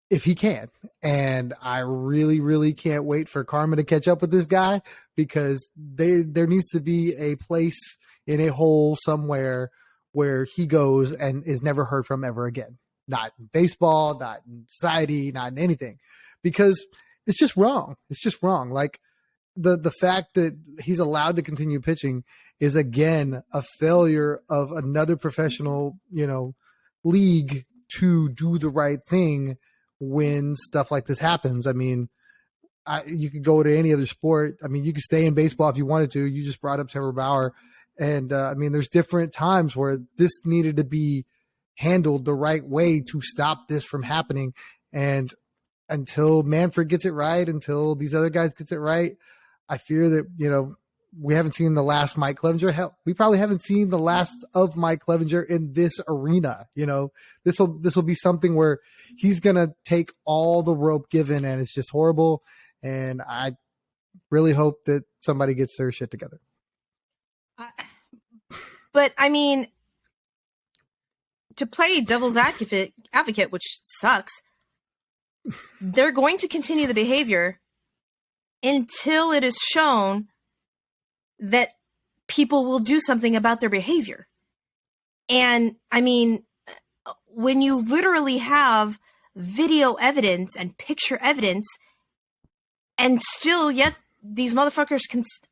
if he can. And I really, really can't wait for karma to catch up with this guy, because there needs to be a place in a hole somewhere where he goes and is never heard from ever again. Not in baseball, not in society, not in anything, because it's just wrong. It's just wrong. Like the fact that he's allowed to continue pitching is again a failure of another professional, league to do the right thing when stuff like this happens. I mean, you could go to any other sport. I mean, you could stay in baseball if you wanted to. You just brought up Trevor Bauer. And I mean, there's different times where this needed to be handled the right way to stop this from happening. And until Manfred gets it right, until these other guys gets it right, I fear that, we haven't seen the last Mike Clevenger. Hell, we probably haven't seen the last of Mike Clevenger in this arena. This will be something where he's going to take all the rope given, and it's just horrible. And I really hope that somebody gets their shit together. But I mean, to play devil's advocate, which sucks, they're going to continue the behavior until it is shown that people will do something about their behavior. And I mean, when you literally have video evidence and picture evidence, and still yet these motherfuckers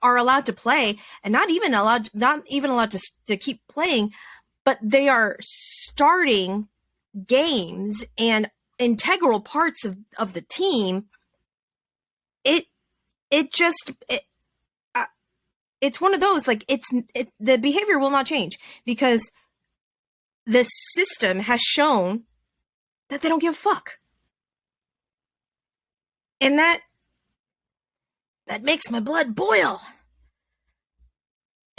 are allowed to play, and not even allowed to keep playing, but they are starting games and integral parts of the team. It's one of those, like, the behavior will not change because the system has shown that they don't give a fuck. And that makes my blood boil.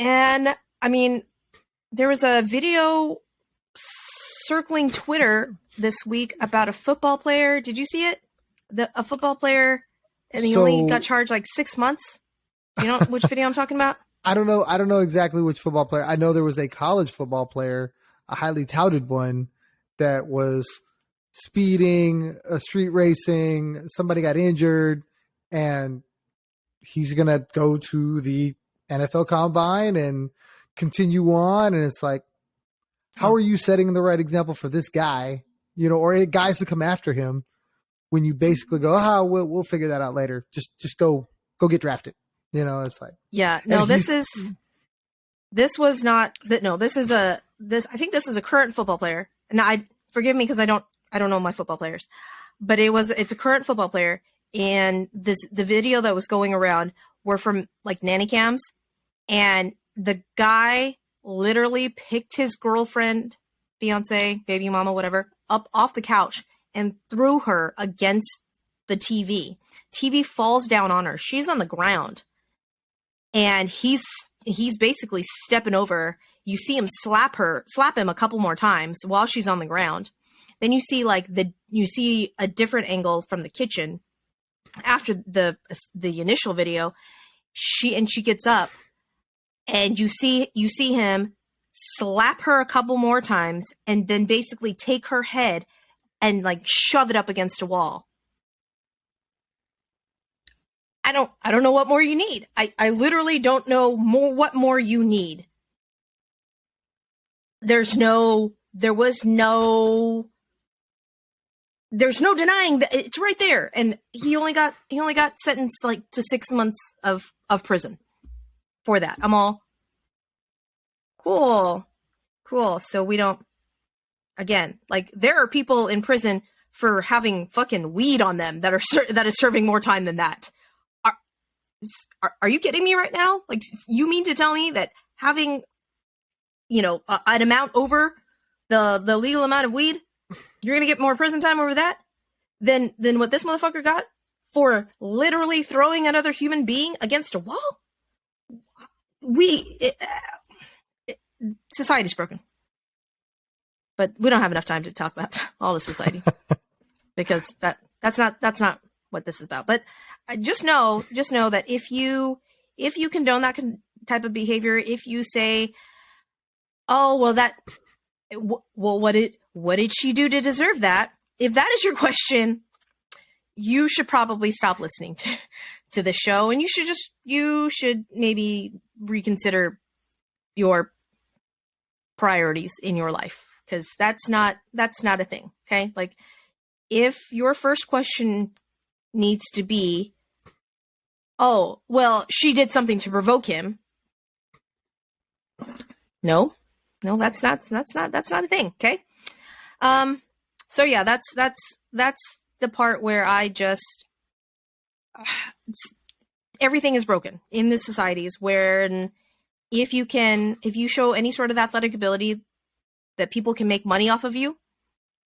And I mean, there was a video circling Twitter this week about a football player. Did you see it? A football player, and he only got charged like 6 months. You know which video I'm talking about? I don't know exactly which football player. I know there was a college football player, a highly touted one, that was speeding, street racing. Somebody got injured, and he's going to go to the NFL Combine and continue on. And it's like, how are you setting the right example for this guy, or guys to come after him when you basically go, we'll figure that out later. Just go get drafted. It's like, yeah, no, I think this is a current football player. Now, forgive me because I don't know my football players, but it's a current football player. And the video that was going around were from like nanny cams, and the guy literally picked his girlfriend, fiance, baby mama, whatever, up off the couch and threw her against the TV. TV falls down on her. She's on the ground. And he's basically stepping over. You see him slap him a couple more times while she's on the ground. Then you see a different angle from the kitchen after the initial video. She gets up, and you see him slap her a couple more times, and then basically take her head and like shove it up against a wall. I don't know what more you need. I literally don't know what more you need. There's no denying that it's right there. And he only got sentenced like to 6 months of prison for that. I'm all cool. So we don't, again, like, there are people in prison for having fucking weed on them that is serving more time than that. Are you kidding me right now? Like, you mean to tell me that having, an amount over the legal amount of weed, you're going to get more prison time over that than what this motherfucker got for literally throwing another human being against a wall? Society's broken. But we don't have enough time to talk about all of society because that's not what this is about. But just know that if you condone that type of behavior, if you say, oh, what did she do to deserve that? If that is your question, you should probably stop listening to the show, and you should maybe reconsider your priorities in your life, because that's not a thing. Okay. Like, if your first question needs to be, oh, well, she did something to provoke him, No, that's not a thing. Okay. So yeah, that's the part where I just, everything is broken in this societies where if you show any sort of athletic ability that people can make money off of you,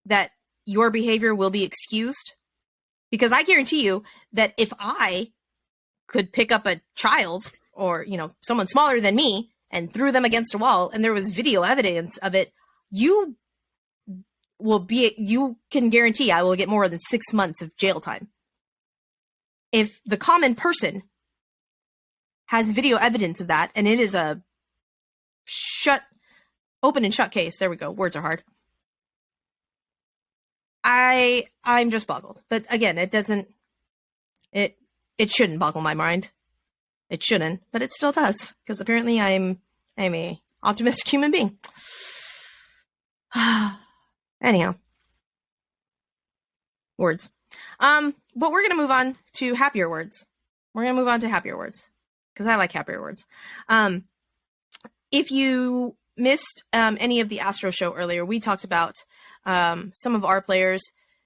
that your behavior will be excused. Because I guarantee you that if I could pick up a child or, someone smaller than me and threw them against a wall and there was video evidence of it, you can guarantee I will get more than 6 months of jail time. If the common person has video evidence of that and it is a open and shut case, there we go, words are hard, I'm just boggled. But again, it shouldn't boggle my mind. It shouldn't, but it still does, because apparently I'm a optimistic human being. Anyhow, words. But we're gonna move on to happier words. Because I like happier words. If you missed any of the Astro show earlier, we talked about some of our players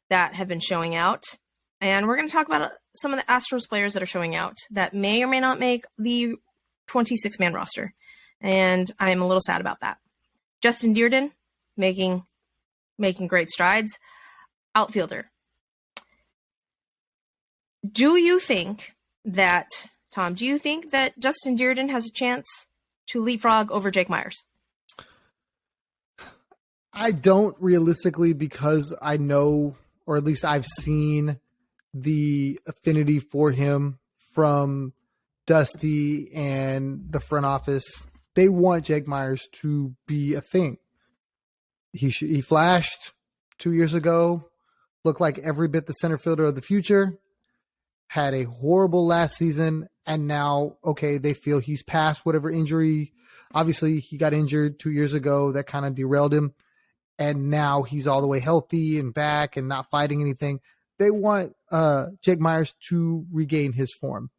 that have been showing out. And we're going to talk about some of the Astros players that are showing out that may or may not make the 26-man roster. And I'm a little sad about that. Justin Dearden, making great strides. Outfielder. Tom, do you think that Justin Dearden has a chance to leapfrog over Jake Myers? I don't, realistically, because I know, or at least I've seen the affinity for him from Dusty and the front office. They want Jake Myers to be a thing. He flashed 2 years ago, looked like every bit the center fielder of the future, had a horrible last season, and now, okay, they feel he's past whatever injury. Obviously, he got injured 2 years ago. That kind of derailed him. And now he's all the way healthy and back and not fighting anything. They want Jake Myers to regain his form.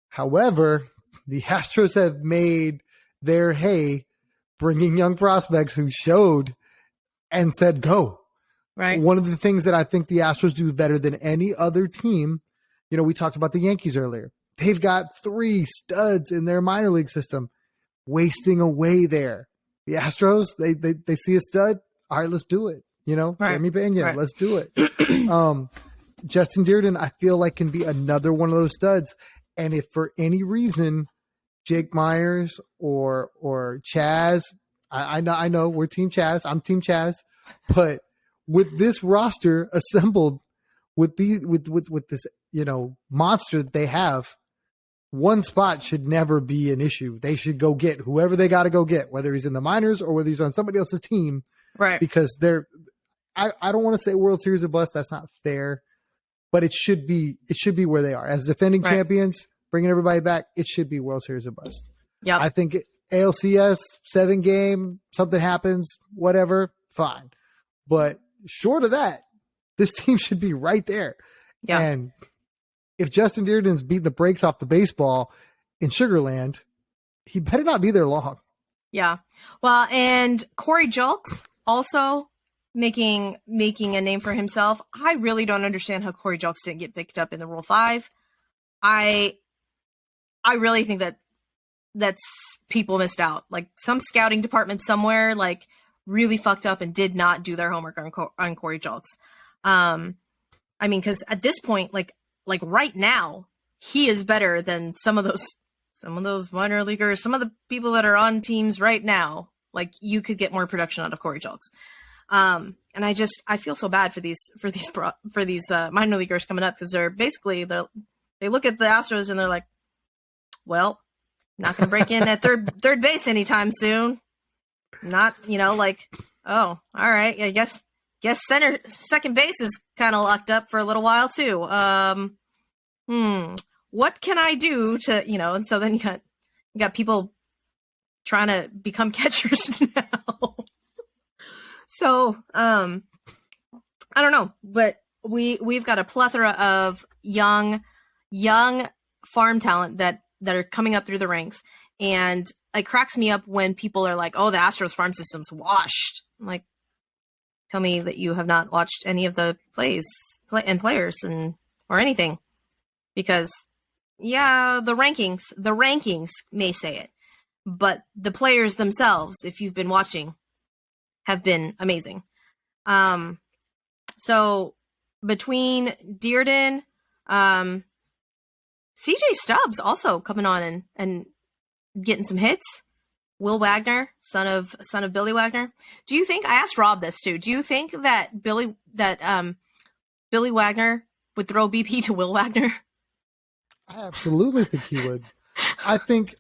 However, the Astros have made their hay bringing young prospects who showed and said, go. Right. One of the things that I think the Astros do better than any other team, we talked about the Yankees earlier. They've got 3 studs in their minor league system wasting away there. The Astros, they see a stud. All right, let's do it. Right. Jeremy Pena, right. Let's do it. Justin Dearden, I feel like, can be another one of those studs. And if for any reason Jake Myers or Chaz, I know we're Team Chaz. I'm Team Chaz, but with this roster assembled, with this monster that they have, one spot should never be an issue. They should go get whoever they got to go get, whether he's in the minors or whether he's on somebody else's team. Right. Because I don't want to say World Series of bust. That's not fair, but it should be where they are as defending champions, bringing everybody back. It should be World Series of bust. Yeah. I think ALCS 7 game, something happens, whatever, fine. But short of that, this team should be right there. Yeah. And if Justin Dearden's beating the brakes off the baseball in Sugarland, he better not be there long. Yeah. Well, and Corey Julks also making a name for himself. I really don't understand how Corey Julks didn't get picked up in the Rule 5. I really think that's people missed out. Like some scouting department somewhere really fucked up and did not do their homework on Corey Julks. Because at this point, like right now, he is better than some of those minor leaguers, some of the people that are on teams right now. Like you could get more production out of Corey Julks. And I feel so bad for these minor leaguers coming up, because they look at the Astros and they're like, well, not going to break in at third base anytime soon. Not, oh, all right. I guess second base is kind of locked up for a little while too. What can I do to, and so then you got people trying to become catchers now. So, I don't know, but we've got a plethora of young farm talent that are coming up through the ranks. And it cracks me up when people are like, oh, the Astros farm system's washed. I'm like, tell me that you have not watched any of the players or anything. Because, yeah, the rankings may say it. But the players themselves, if you've been watching, have been amazing. So between Dearden, CJ Stubbs also coming on and getting some hits. Will Wagner, son of Billy Wagner. Do you think, I asked Rob this too, do you think that Billy Wagner would throw BP to Will Wagner? I absolutely think he would. I think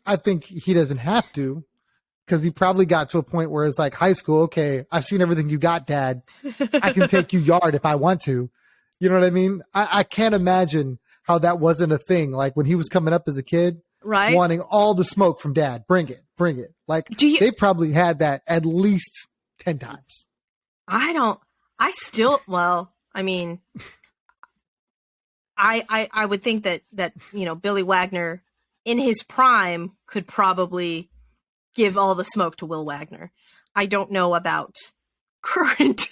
he doesn't have to, because he probably got to a point where it's like high school. Okay, I've seen everything you got, Dad. I can take you yard if I want to. You know what I mean? I can't imagine how that wasn't a thing. Like when he was coming up as a kid, right? Wanting all the smoke from Dad. Bring it. Like they probably had that at least 10 times. I would think that Billy Wagner in his prime could probably give all the smoke to Will Wagner. I don't know about current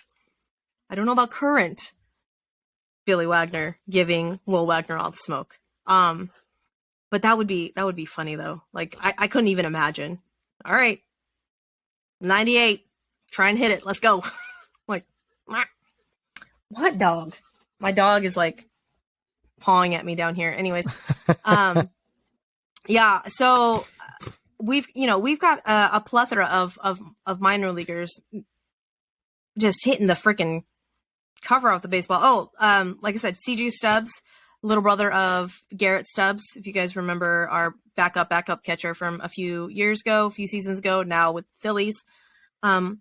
Billy Wagner giving Will Wagner all the smoke. But that would be funny though. Like I couldn't even imagine. All right, 98, try and hit it. Let's go. Like, what dog? My dog is like pawing at me down here. Anyways, yeah. So we've got a plethora of minor leaguers just hitting the freaking cover off the baseball. Oh, like I said, CJ Stubbs, little brother of Garrett Stubbs. If you guys remember our backup catcher from a few seasons ago, now with Phillies. I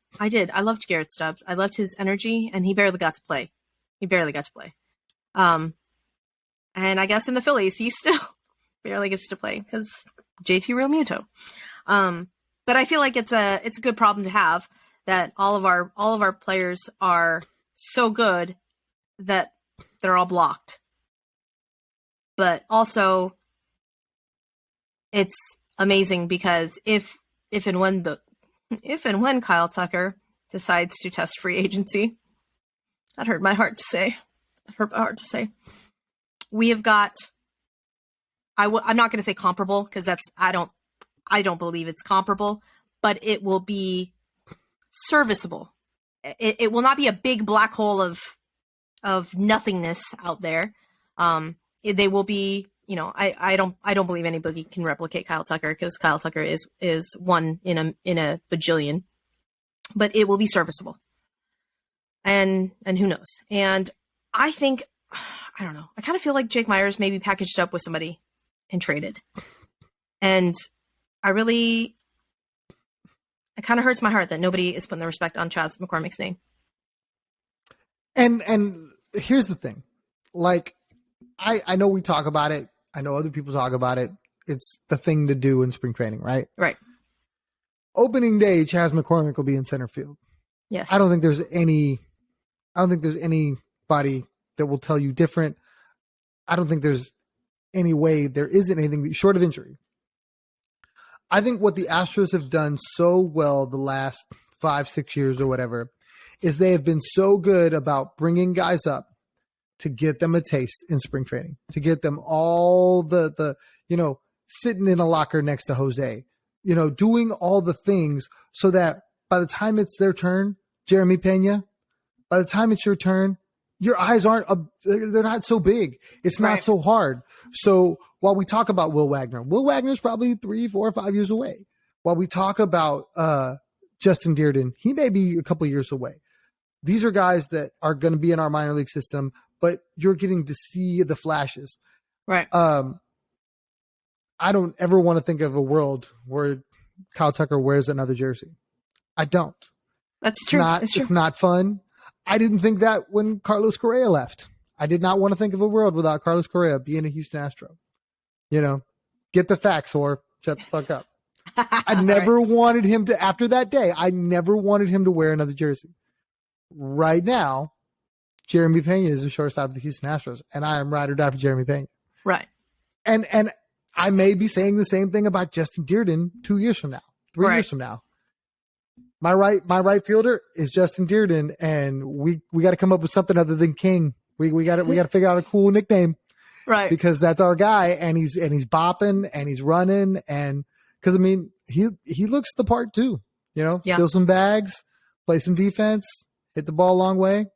loved Garrett Stubbs. I loved his energy, and he barely got to play. And I guess in the Phillies, he still barely gets to play because JT Realmuto. But I feel like it's a good problem to have, that all of our players are so good that they're all blocked. But also, it's amazing because if and when Kyle Tucker decides to test free agency, that hurt my heart to say. We have got. I'm not going to say comparable because I don't believe it's comparable, but it will be serviceable. It will not be a big black hole of nothingness out there. They will be, I don't believe anybody can replicate Kyle Tucker because Kyle Tucker is one in a bajillion, but it will be serviceable. And who knows? And I think, I don't know. I kind of feel like Jake Myers may be packaged up with somebody and traded. And it kind of hurts my heart that nobody is putting the respect on Chas McCormick's name. And here's the thing. Like, I know we talk about it. I know other people talk about it. It's the thing to do in spring training, right? Right. Opening day, Chas McCormick will be in center field. Yes. I don't think there's anybody that will tell you different. I don't think there's any way there isn't anything short of injury. I think what the Astros have done so well the last 5-6 years or whatever is they have been so good about bringing guys up to get them a taste in spring training, to get them all the sitting in a locker next to Jose, doing all the things so that by the time it's their turn, Jeremy Pena, by the time it's your turn, your eyes they're not so big. It's not so hard. So while we talk about Will Wagner's probably 3, 4, 5 years away. While we talk about Justin Dearden, he may be a couple years away. These are guys that are going to be in our minor league system, but you're getting to see the flashes. Right. I don't ever want to think of a world where Kyle Tucker wears another jersey. I don't. That's true. It's not fun. I didn't think that when Carlos Correa left. I did not want to think of a world without Carlos Correa being a Houston Astro. Get the facts or shut the fuck up. I never wanted him to, after that day, I never wanted him to wear another jersey. Right now, Jeremy Pena is the shortstop of the Houston Astros, and I am ride or die for Jeremy Pena. Right. And I may be saying the same thing about Justin Dearden 2 years from now, 3 years from now. My right fielder is Justin Dearden, and we got to come up with something other than King. We got to figure out a cool nickname, right? Because that's our guy, and he's bopping and he's running, and because I mean he looks the part too. Steal some bags, play some defense, hit the ball a long way.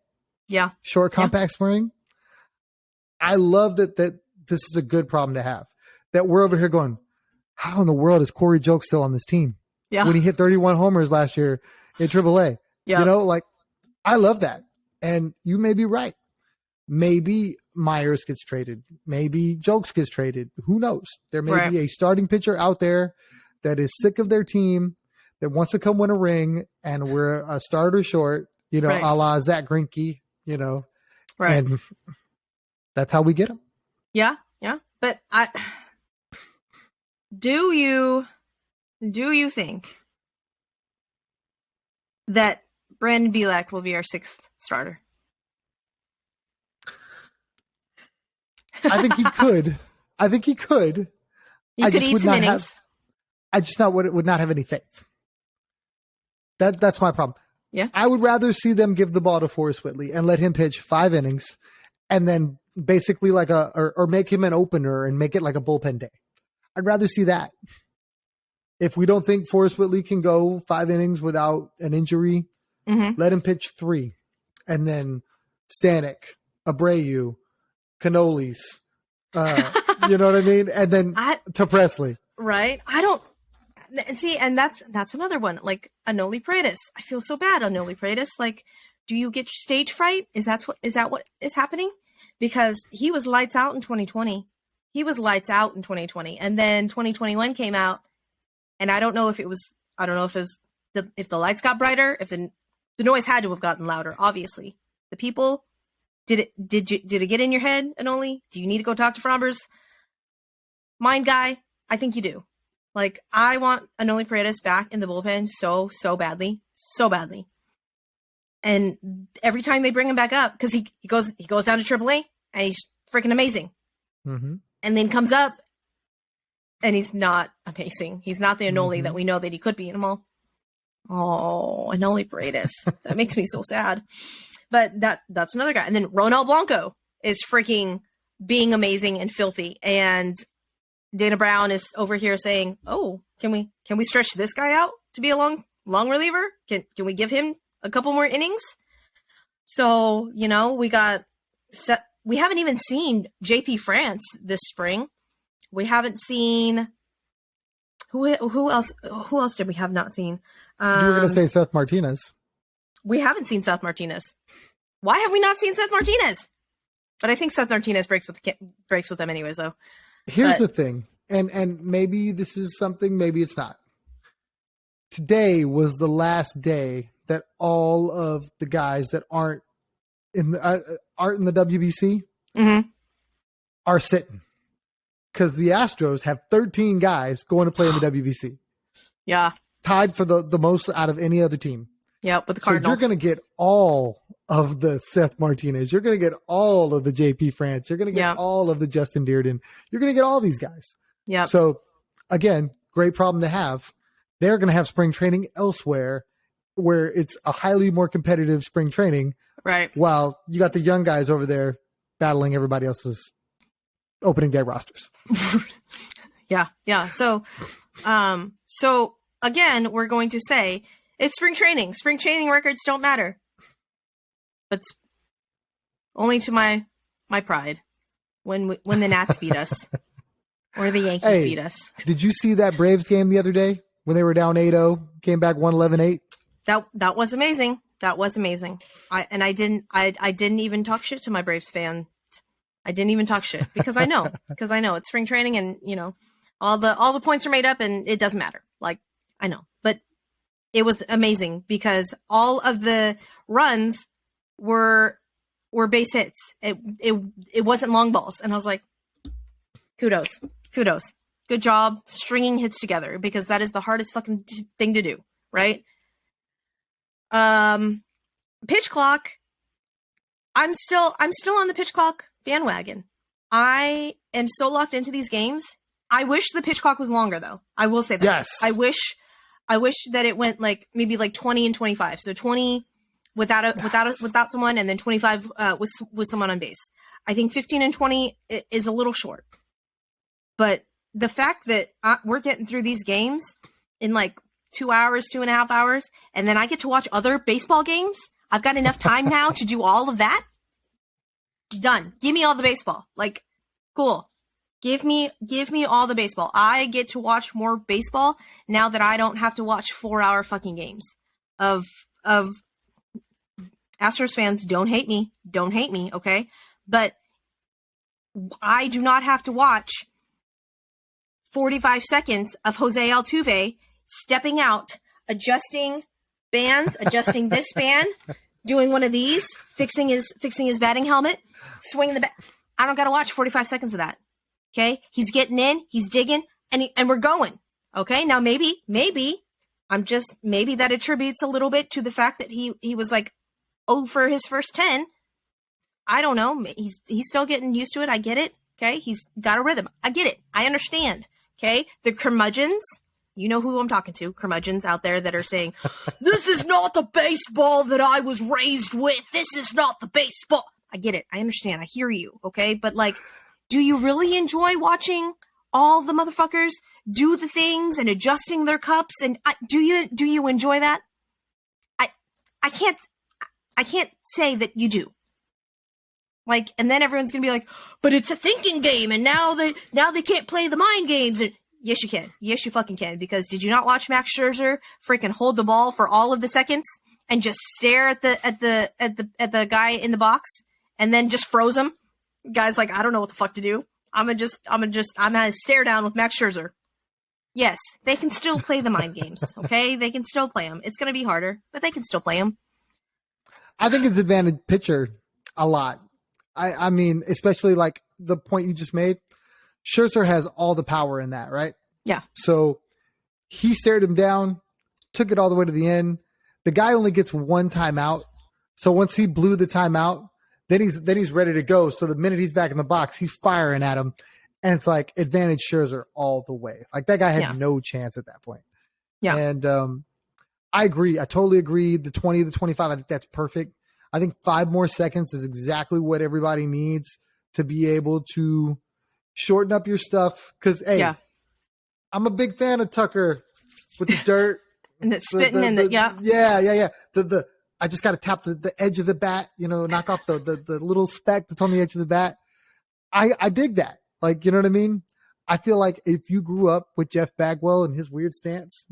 Yeah, short compact swing. I love that this is a good problem to have. That we're over here going, how in the world is Corey Joke still on this team? Yeah. When he hit 31 homers last year in AAA. Yeah. I love that. And you may be right. Maybe Myers gets traded. Maybe Jokes gets traded. Who knows? There may be a starting pitcher out there that is sick of their team, that wants to come win a ring, and we're a starter short, a la Zach Greinke, Right. And that's how we get him. Yeah. Yeah. But do you think that Brandon Bielak will be our 6th starter? I think he could. He could eat some innings. Would not have any faith. That's my problem. Yeah. I would rather see them give the ball to Forrest Whitley and let him pitch 5 innings and then basically or make him an opener and make it like a bullpen day. I'd rather see that. If we don't think Forrest Whitley can go 5 innings without an injury, let him pitch 3. And then Stanek, Abreu, Cannolis, you know what I mean? And then to Presley. Right. I don't see. And that's another one. Like Anoli Paredes. I feel so bad. Anoli Paredes. Like, do you get stage fright? Is that what is happening? Because he was lights out in 2020. And then 2021 came out. And I don't know if if the lights got brighter, if the noise had to have gotten louder, obviously. The people, did it get in your head, Anoli? Do you need to go talk to Frombers? Mind guy, I think you do. Like, I want Anoli Paredes back in the bullpen so badly. And every time they bring him back up, because he goes down to AAA and he's freaking amazing. Mm-hmm. And then comes up and he's not amazing. He's not the Anoli that we know that he could be. And I'm all, oh, Anoli Paredes. That makes me so sad. But that's another guy. And then Ronel Blanco is freaking being amazing and filthy. And Dana Brown is over here saying, oh, can we stretch this guy out to be a long reliever? Can we give him a couple more innings? So, we haven't even seen JP France this spring. We haven't seen who else did we have not seen? You were going to say Seth Martinez. We haven't seen Seth Martinez. Why have we not seen Seth Martinez? But I think Seth Martinez breaks with them anyways, though. Here's the thing, and maybe this is something, maybe it's not. Today was the last day that all of the guys that aren't in the WBC are sitting, because the Astros have 13 guys going to play in the WBC. Yeah, tied for the most out of any other team. Yeah, with the Cardinals. So you're going to get all of the Seth Martinez. You're going to get all of the JP France. You're going to get all of the Justin Dearden. You're going to get all these guys. Yeah. So, again, great problem to have. They're going to have spring training elsewhere where it's a highly more competitive spring training. Right. While you got the young guys over there battling everybody else's opening day rosters. Yeah. Yeah. So again, we're going to say it's spring training. Spring training records don't matter. But only to my pride when the Nats beat us or the Yankees beat us. Did you see that Braves game the other day when they were down 8-0, came back 111-8? That was amazing. That was amazing. I didn't even talk shit to my Braves fan. I didn't even talk shit because I know it's spring training and all the points are made up and it doesn't matter. Like, I know, but it was amazing because all of the runs were base hits. It wasn't long balls. And I was like, kudos. Good job stringing hits together because that is the hardest fucking thing to do. Right. Pitch clock. I'm still on the pitch clock bandwagon. I am so locked into these games I wish the pitch clock was longer, though. I will say that. Yes. I wish that it went like maybe like 20 and 25. So 20 without someone, and then 25 with someone on base. I think 15 and 20 is a little short. But the fact that we're getting through these games in like 2 hours, 2.5 hours, and then I get to watch other baseball games. I've got enough time now to do all of that. Done. Give me all the baseball. Like, cool. Give me all the baseball. I get to watch more baseball now that I don't have to watch 4-hour fucking games of Astros fans. Don't hate me, okay? But I do not have to watch 45 seconds of Jose Altuve stepping out, adjusting bands, adjusting this band, doing one of these, fixing his batting helmet, swinging the bat. I don't got to watch 45 seconds of that. Okay, he's getting in, he's digging, and we're going. Okay, now maybe that attributes a little bit to the fact that he was like, oh, for his first 10. I don't know. He's still getting used to it. I get it. Okay, he's got a rhythm. I get it. I understand. Okay, the curmudgeons, you know who I'm talking to, curmudgeons out there that are saying, this is not the baseball that I was raised with. This is not the baseball. I get it. I understand. I hear you. Okay, but like, do you really enjoy watching all the motherfuckers do the things and adjusting their cups? And do you enjoy that? I can't say that you do. Like, and then everyone's gonna be like, but it's a thinking game, and now they can't play the mind games. And yes, you can. Yes, you fucking can. Because did you not watch Max Scherzer freaking hold the ball for all of the seconds and just stare at the guy in the box and then just froze him? Guy's like, I don't know what the fuck to do. I'm gonna stare down with Max Scherzer. Yes, they can still play the mind games. Okay, they can still play them. It's gonna be harder, but they can still play them. I think it's advantage pitcher a lot. I mean, especially like the point you just made. Scherzer has all the power in that, right? Yeah. So he stared him down, took it all the way to the end. The guy only gets one timeout. So once he blew the timeout, then he's ready to go. So the minute he's back in the box, he's firing at him. And it's like advantage Scherzer all the way. Like that guy had no chance at that point. Yeah. And I agree. I totally agree. The 20, the 25, I think that's perfect. I think 5 more seconds is exactly what everybody needs to be able to shorten up your stuff. Because, hey, I'm a big fan of Tucker with the dirt. And the spitting and Yeah. I just got to tap the edge of the bat, knock off the little speck that's on the edge of the bat. I dig that. Like, you know what I mean? I feel like if you grew up with Jeff Bagwell and his weird stance,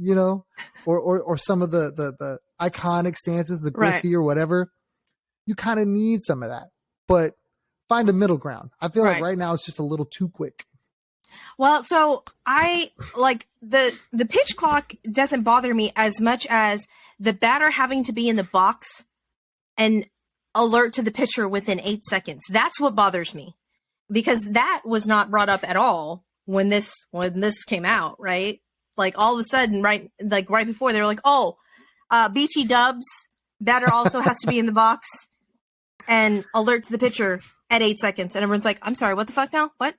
or some of the iconic stances, the Griffey or whatever, you kind of need some of that. But find a middle ground. I feel like right now it's just a little too quick. Well, so I like the pitch clock doesn't bother me as much as the batter having to be in the box and alert to the pitcher within 8 seconds. That's what bothers me, because that was not brought up at all when this came out, right? Like all of a sudden, right before, they were like, BT Dubs batter also has to be in the box and alert to the pitcher at 8 seconds, and everyone's like, I'm sorry, what the fuck now? What?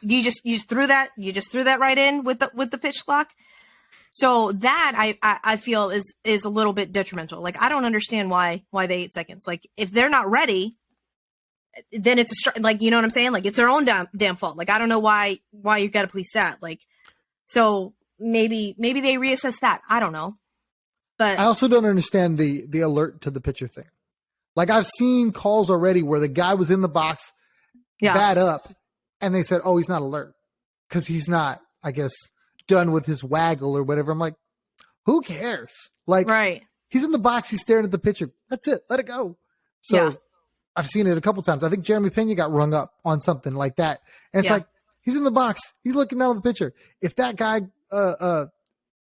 You just threw that right in with the pitch clock. So that I feel is a little bit detrimental. Like, I don't understand why they 8 seconds. Like, if they're not ready, then it's like, you know what I'm saying? Like, it's their own damn fault. Like, I don't know why you got to police that. Like, so maybe they reassess that. I don't know. But I also don't understand the alert to the pitcher thing. Like, I've seen calls already where the guy was in the box, bat up, and they said, he's not alert because he's not, I guess, done with his waggle or whatever. I'm like, who cares? Like, he's in the box, he's staring at the pitcher. That's it. Let it go. So I've seen it a couple times. I think Jeremy Pena got rung up on something like that. And it's like, he's in the box. He's looking down at the pitcher. If that guy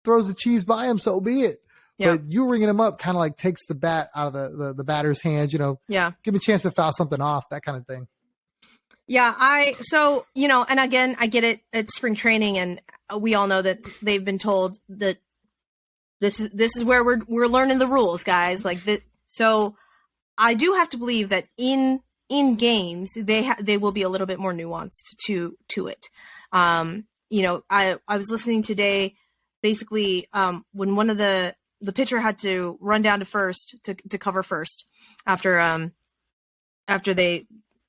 throws the cheese by him, so be it. Yeah. But you ringing him up kind of like takes the bat out of the batter's hands, give him a chance to foul something off, that kind of thing. Yeah, and again, I get it. It's spring training, and we all know that they've been told that this is where we're learning the rules, guys. Like that. So I do have to believe that in in games, they will be a little bit more nuanced to it. You know, I was listening today, basically, when one of the pitcher had to run down to first to cover first after they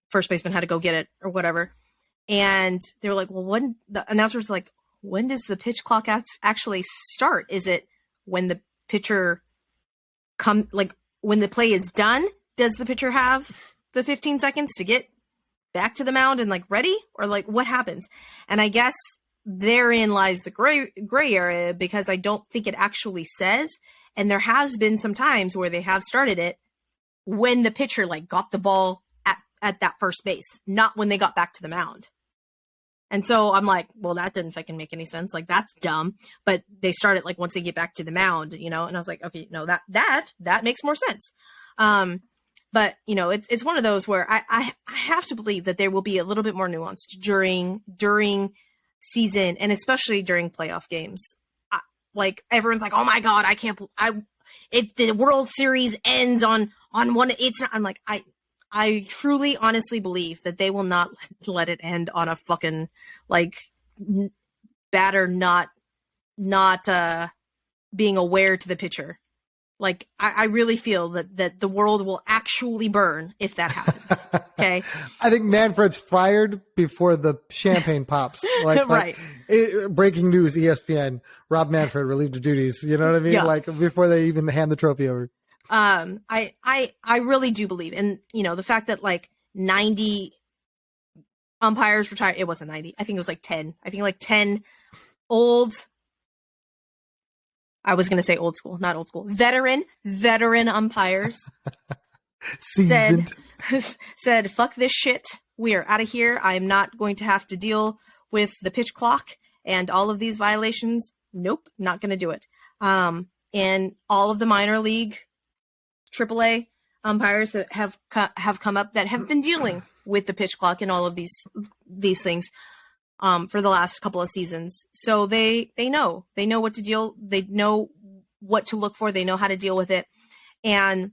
first baseman had to go get it or whatever. And they were like, well, when the announcer was like, when does the pitch clock actually start? Is it when the pitcher when the play is done, does the pitcher have the 15 seconds to get back to the mound and like ready, or like what happens? And I guess therein lies the gray area, because I don't think it actually says. And there has been some times where they have started it when the pitcher like got the ball at that first base, not when they got back to the mound. And so I'm like, well, that didn't fucking make any sense. Like, that's dumb. But they start it like once they get back to the mound, you know? And I was like, okay, no, that makes more sense. But you know, it's one of those where I have to believe that there will be a little bit more nuanced during season, and especially during playoff games. Like, everyone's like, oh my God, I can't, the World Series ends on one. It's not, I'm like, I truly, honestly believe that they will not let it end on a fucking like batter not being aware to the pitcher. Like, I really feel that the world will actually burn if that happens. Okay. I think Manfred's fired before the champagne pops. Right. Breaking news, ESPN, Rob Manfred relieved of duties. You know what I mean? Yeah. Like, before they even hand the trophy over. I really do believe, and you know, the fact that like 90 umpires retired. It wasn't 90. I think it was like 10. I think like 10 old. I was going to say old school, not old school. Veteran umpires said, fuck this shit. We are out of here. I am not going to have to deal with the pitch clock and all of these violations. Nope, not going to do it. And all of the minor league AAA umpires that have come up that have been dealing with the pitch clock and all of these things for the last couple of seasons. So they know what to deal. They know what to look for. They know how to deal with it. And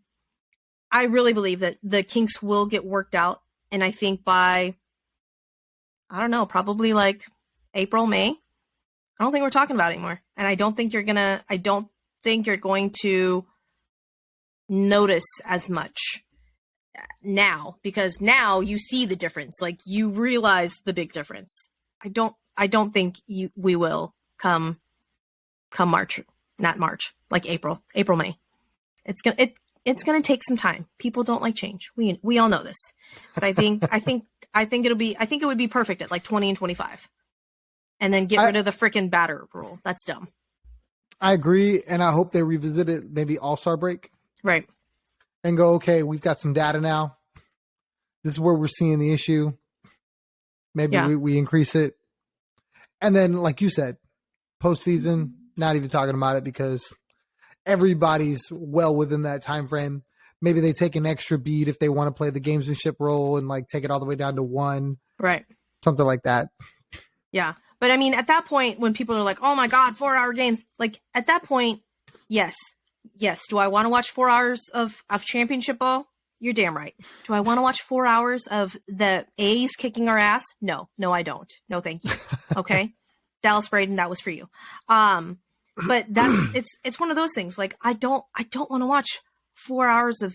I really believe that the kinks will get worked out. And I think by, I don't know, probably like April, May, I don't think we're talking about it anymore. And I don't think you're going to notice as much now, because now you see the difference. Like, you realize the big difference. I don't think we will come March, not March, like April, May. It's gonna take some time. People don't like change. We all know this, but I think it would be perfect at like 20 and 25, and then get rid of the freaking batter rule. That's dumb. I agree, and I hope they revisit it maybe All-Star break, right? And go, okay, we've got some data now. This is where we're seeing the issue. Maybe we increase it. And then, like you said, postseason, not even talking about it, because everybody's well within that time frame. Maybe they take an extra beat if they want to play the gamesmanship role and like take it all the way down to 1. Right. Something like that. Yeah. But I mean, at that point, when people are like, oh my God, 4-hour games, like at that point, yes. Do I want to watch 4 hours of championship ball? You're damn right. Do I want to watch 4 hours of the A's kicking our ass? No, I don't. No, thank you. Okay. Dallas Braden, that was for you. But it's one of those things. Like, I don't want to watch 4 hours of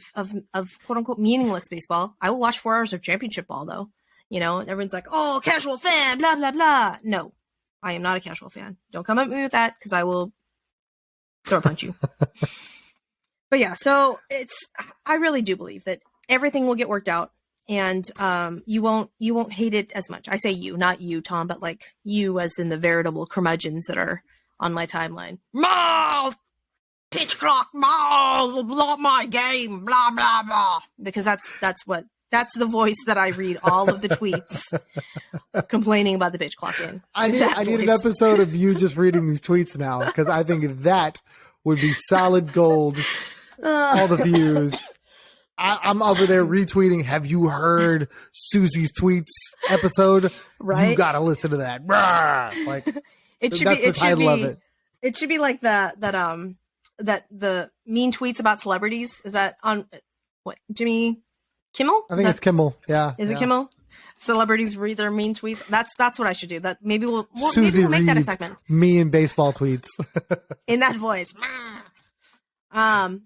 quote unquote meaningless baseball. I will watch 4 hours of championship ball though. You know, and everyone's like, oh, casual fan, blah, blah, blah. No, I am not a casual fan. Don't come at me with that, because I will throw punch you. But yeah, so I really do believe that everything will get worked out, and you won't hate it as much. I say you, not you, Tom, but like you as in the veritable curmudgeons that are on my timeline. Mal, pitch clock, mal, blah, my game, blah, blah, blah. Because that's the voice that I read all of the tweets complaining about the pitch clock in. I need an episode of you just reading these tweets now, because I think that would be solid gold. All the views. I'm over there retweeting. Have you heard Suzy's tweets episode? Right. You got to listen to that. Like, it should be. It should be. It should be like that the mean tweets about celebrities. Is that on what Jimmy Kimmel? I think it's Kimmel. Yeah. Is it Kimmel? Celebrities read their mean tweets. That's what I should do. That maybe Suzy we'll make that a reads segment. mean baseball tweets. In that voice. And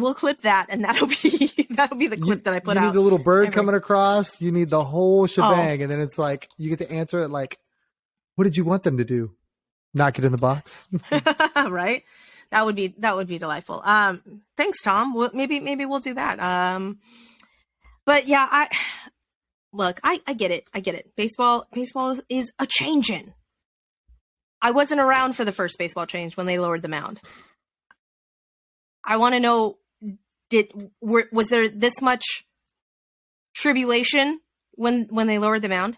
we'll clip that, and that'll be the clip that I put out. You need the little bird coming across. You need the whole shebang, and then it's like you get to answer it like, "What did you want them to do? Not get in the box?" Right? That would be delightful. Thanks, Tom. Maybe we'll do that. But yeah, I get it. I get it. Baseball is a changing. I wasn't around for the first baseball change when they lowered the mound. I want to know, was there this much tribulation when they lowered the mound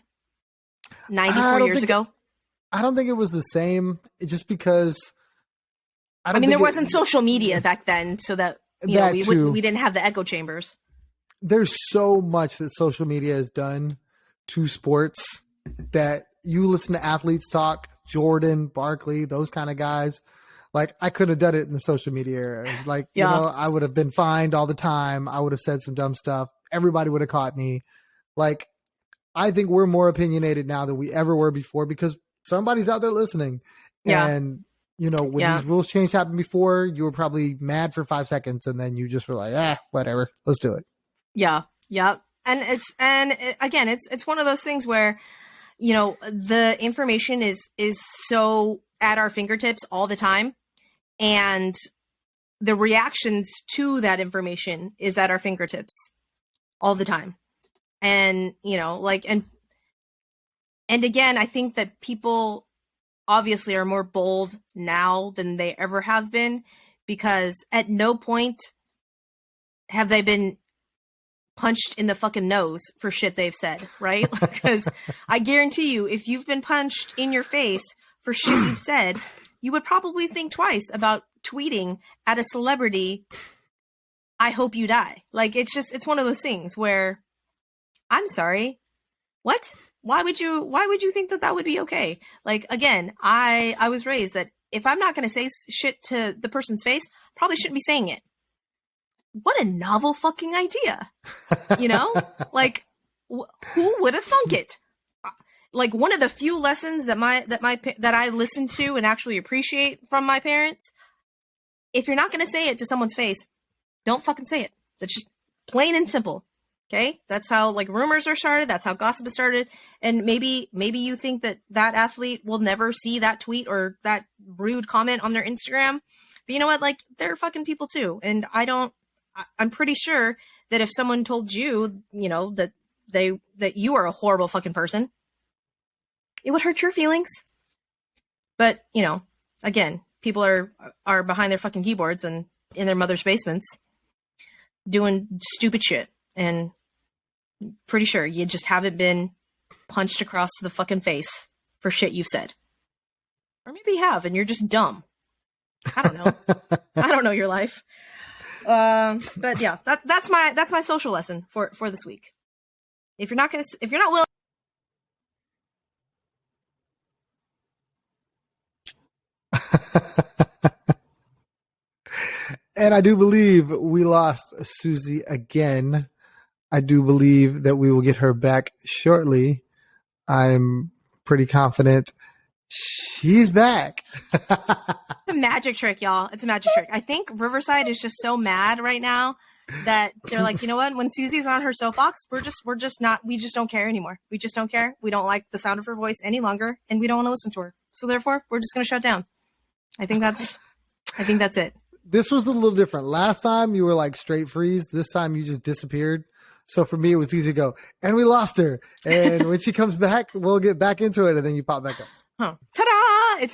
94 years ago? I don't think it was the same. Just because I mean, there wasn't social media back then, so that we didn't have the echo chambers. There's so much that social media has done to sports that you listen to athletes talk, Jordan, Barkley, those kind of guys. Like, I couldn't have done it in the social media era. Like, I would have been fined all the time. I would have said some dumb stuff. Everybody would have caught me. Like, I think we're more opinionated now than we ever were before because somebody's out there listening. Yeah. And, when these rules change happened before, you were probably mad for 5 seconds and then you just were like, whatever, let's do it. Yeah. Yeah. And it's one of those things where, the information is so at our fingertips all the time. And the reactions to that information is at our fingertips all the time. And, and again, I think that people obviously are more bold now than they ever have been, because at no point have they been punched in the fucking nose for shit they've said, right? Because I guarantee you, if you've been punched in your face for shit you've said, you would probably think twice about tweeting at a celebrity, "I hope you die." Like, it's one of those things where, I'm sorry, what? Why would you think that would be okay? Like, again, I was raised that if I'm not going to say shit to the person's face, probably shouldn't be saying it. What a novel fucking idea, Like, who would have thunk it? Like, one of the few lessons that I listen to and actually appreciate from my parents: if you're not going to say it to someone's face, don't fucking say it. That's just plain and simple. Okay, that's how rumors are started. That's how gossip is started. And maybe you think that athlete will never see that tweet or that rude comment on their Instagram, but you know what? Like, they're fucking people too. And I'm pretty sure that if someone told you, that you are a horrible fucking person, it would hurt your feelings. But, again, people are behind their fucking keyboards and in their mother's basements doing stupid shit. And pretty sure you just haven't been punched across the fucking face for shit you've said. Or maybe you have and you're just dumb. I don't know. I don't know your life. But yeah, that's my social lesson for this week. If you're not willing. And I do believe we lost Suzy again. I do believe that we will get her back shortly. I'm pretty confident she's back. It's a magic trick, y'all. It's a magic trick. I think Riverside is just so mad right now that they're like, you know what? When Suzy's on her soapbox, we just don't care anymore. We just don't care. We don't like the sound of her voice any longer, and we don't want to listen to her. So therefore, we're just going to shut down. I think that's it. This was a little different. Last time you were like straight freeze. This time you just disappeared. So for me, it was easy to go. And we lost her. And when she comes back, we'll get back into it. And then you pop back up. Huh. Ta-da!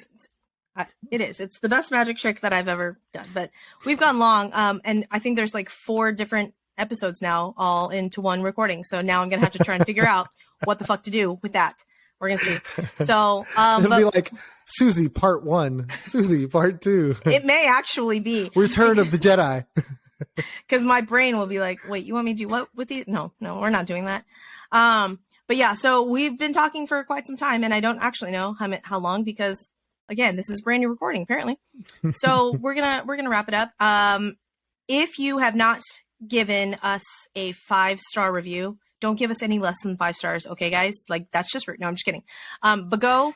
It is. It's the best magic trick that I've ever done. But we've gone long. And I think there's 4 different episodes now all into one recording. So now I'm going to have to try and figure out what the fuck to do with that. We're going to see. So it'll be like Suzy part 1, Suzy part 2. It may actually be Return of the Jedi. Because my brain will be like, wait, you want me to do what with these? No, we're not doing that. But yeah, so we've been talking for quite some time, and I don't actually know how long, because again, this is brand new recording apparently. So we're gonna wrap it up. If you have not given us a 5-star review, don't give us any less than 5 stars. Okay, guys? Like, that's just rude. No, I'm just kidding. But go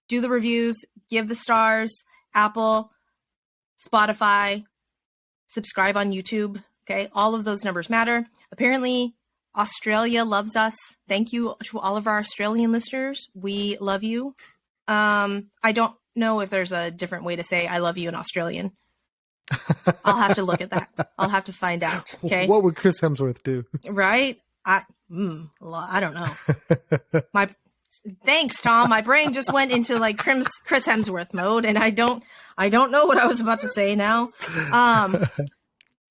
do the reviews, give the stars, Apple, Spotify, subscribe on YouTube. Okay. All of those numbers matter. Apparently, Australia loves us. Thank you to all of our Australian listeners. We love you. I don't know if there's a different way to say I love you in Australian. I'll have to look at that. I'll have to find out. Okay. What would Chris Hemsworth do? Right? I don't know. Thanks, Tom. My brain just went into like Chris Hemsworth mode, and I don't know what I was about to say now.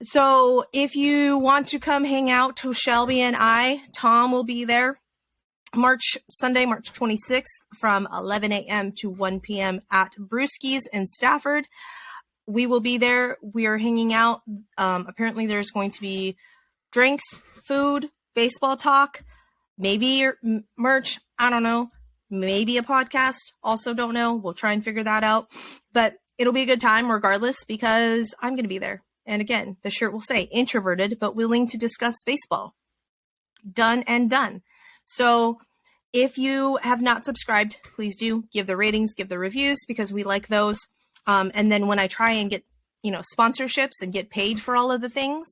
So if you want to come hang out to Shelby and I, Tom will be there Sunday, March 26th from 11 a.m. to 1 p.m. at Brewski's in Stafford. We will be there. We are hanging out. Apparently there's going to be drinks, food, baseball talk, maybe merch. I don't know. Maybe a podcast. Also don't know. We'll try and figure that out. But it'll be a good time regardless because I'm going to be there. And again, the shirt will say introverted, but willing to discuss baseball. Done and done. So if you have not subscribed, please do give the ratings, give the reviews because we like those. And then when I try and get, sponsorships and get paid for all of the things,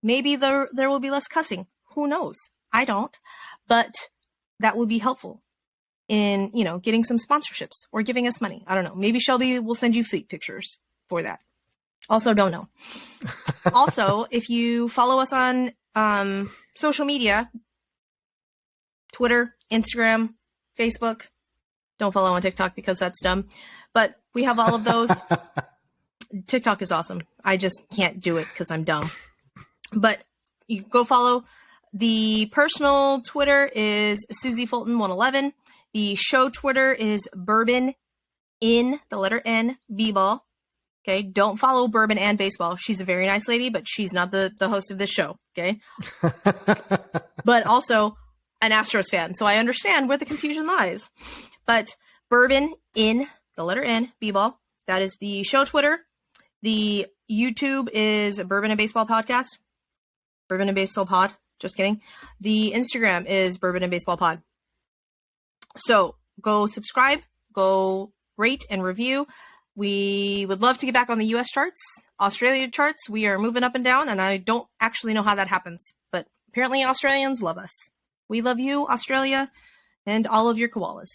maybe there will be less cussing. Who knows? I don't, but that will be helpful in, getting some sponsorships or giving us money. I don't know. Maybe Shelby will send you fleet pictures for that. Also, don't know. Also, if you follow us on social media, Twitter, Instagram, Facebook, don't follow on TikTok because that's dumb. But we have all of those. TikTok is awesome. I just can't do it because I'm dumb. But you go follow. The personal Twitter is Suzy Fulton 111. The show Twitter is Bourbon in the letter N B-ball. Okay, don't follow Bourbon and Baseball. She's a very nice lady, but she's not the host of this show. Okay, but also an Astros fan, so I understand where the confusion lies. But Bourbon in the letter N B-ball. That is the show Twitter. The YouTube is Bourbon and Baseball Podcast. Bourbon and Baseball Pod. Just kidding. The Instagram is Bourbon and Baseball Pod. So go subscribe, go rate and review. We would love to get back on the US charts, Australia charts. We are moving up and down, and I don't actually know how that happens, but apparently Australians love us. We love you, Australia, and all of your koalas.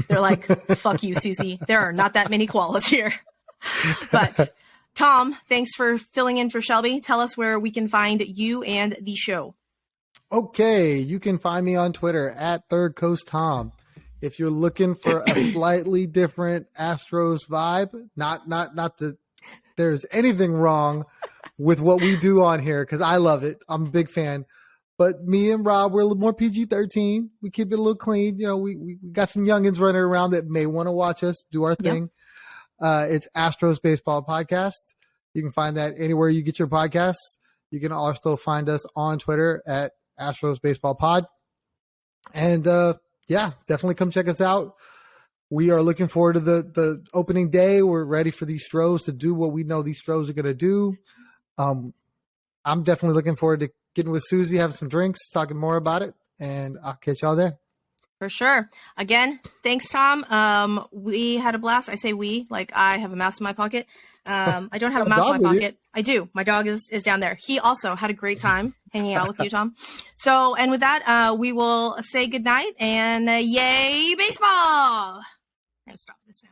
They're like, fuck you, Suzy. There are not that many koalas here. But Tom, thanks for filling in for Shelby. Tell us where we can find you and the show. Okay, you can find me on Twitter at Third Coast Tom. If you're looking for a slightly different Astros vibe, not that there's anything wrong with what we do on here, because I love it. I'm a big fan. But me and Rob, we're a little more PG-13. We keep it a little clean. We got some youngins running around that may want to watch us do our thing. Yep. It's Astros Baseball Podcast. You can find that anywhere you get your podcasts. You can also find us on Twitter at Astros Baseball Pod. And definitely come check us out. We are looking forward to the opening day. We're ready for these Stros to do what we know these Stros are going to do. I'm definitely looking forward to getting with Suzy, having some drinks, talking more about it, and I'll catch y'all there. For sure. Again, thanks, Tom. We had a blast. I say we, like I have a mouse in my pocket. I don't have a mouse in my pocket. I do. My dog is down there. He also had a great time hanging out with you, Tom. So, and with that, we will say goodnight and yay baseball. I'm going to stop this now.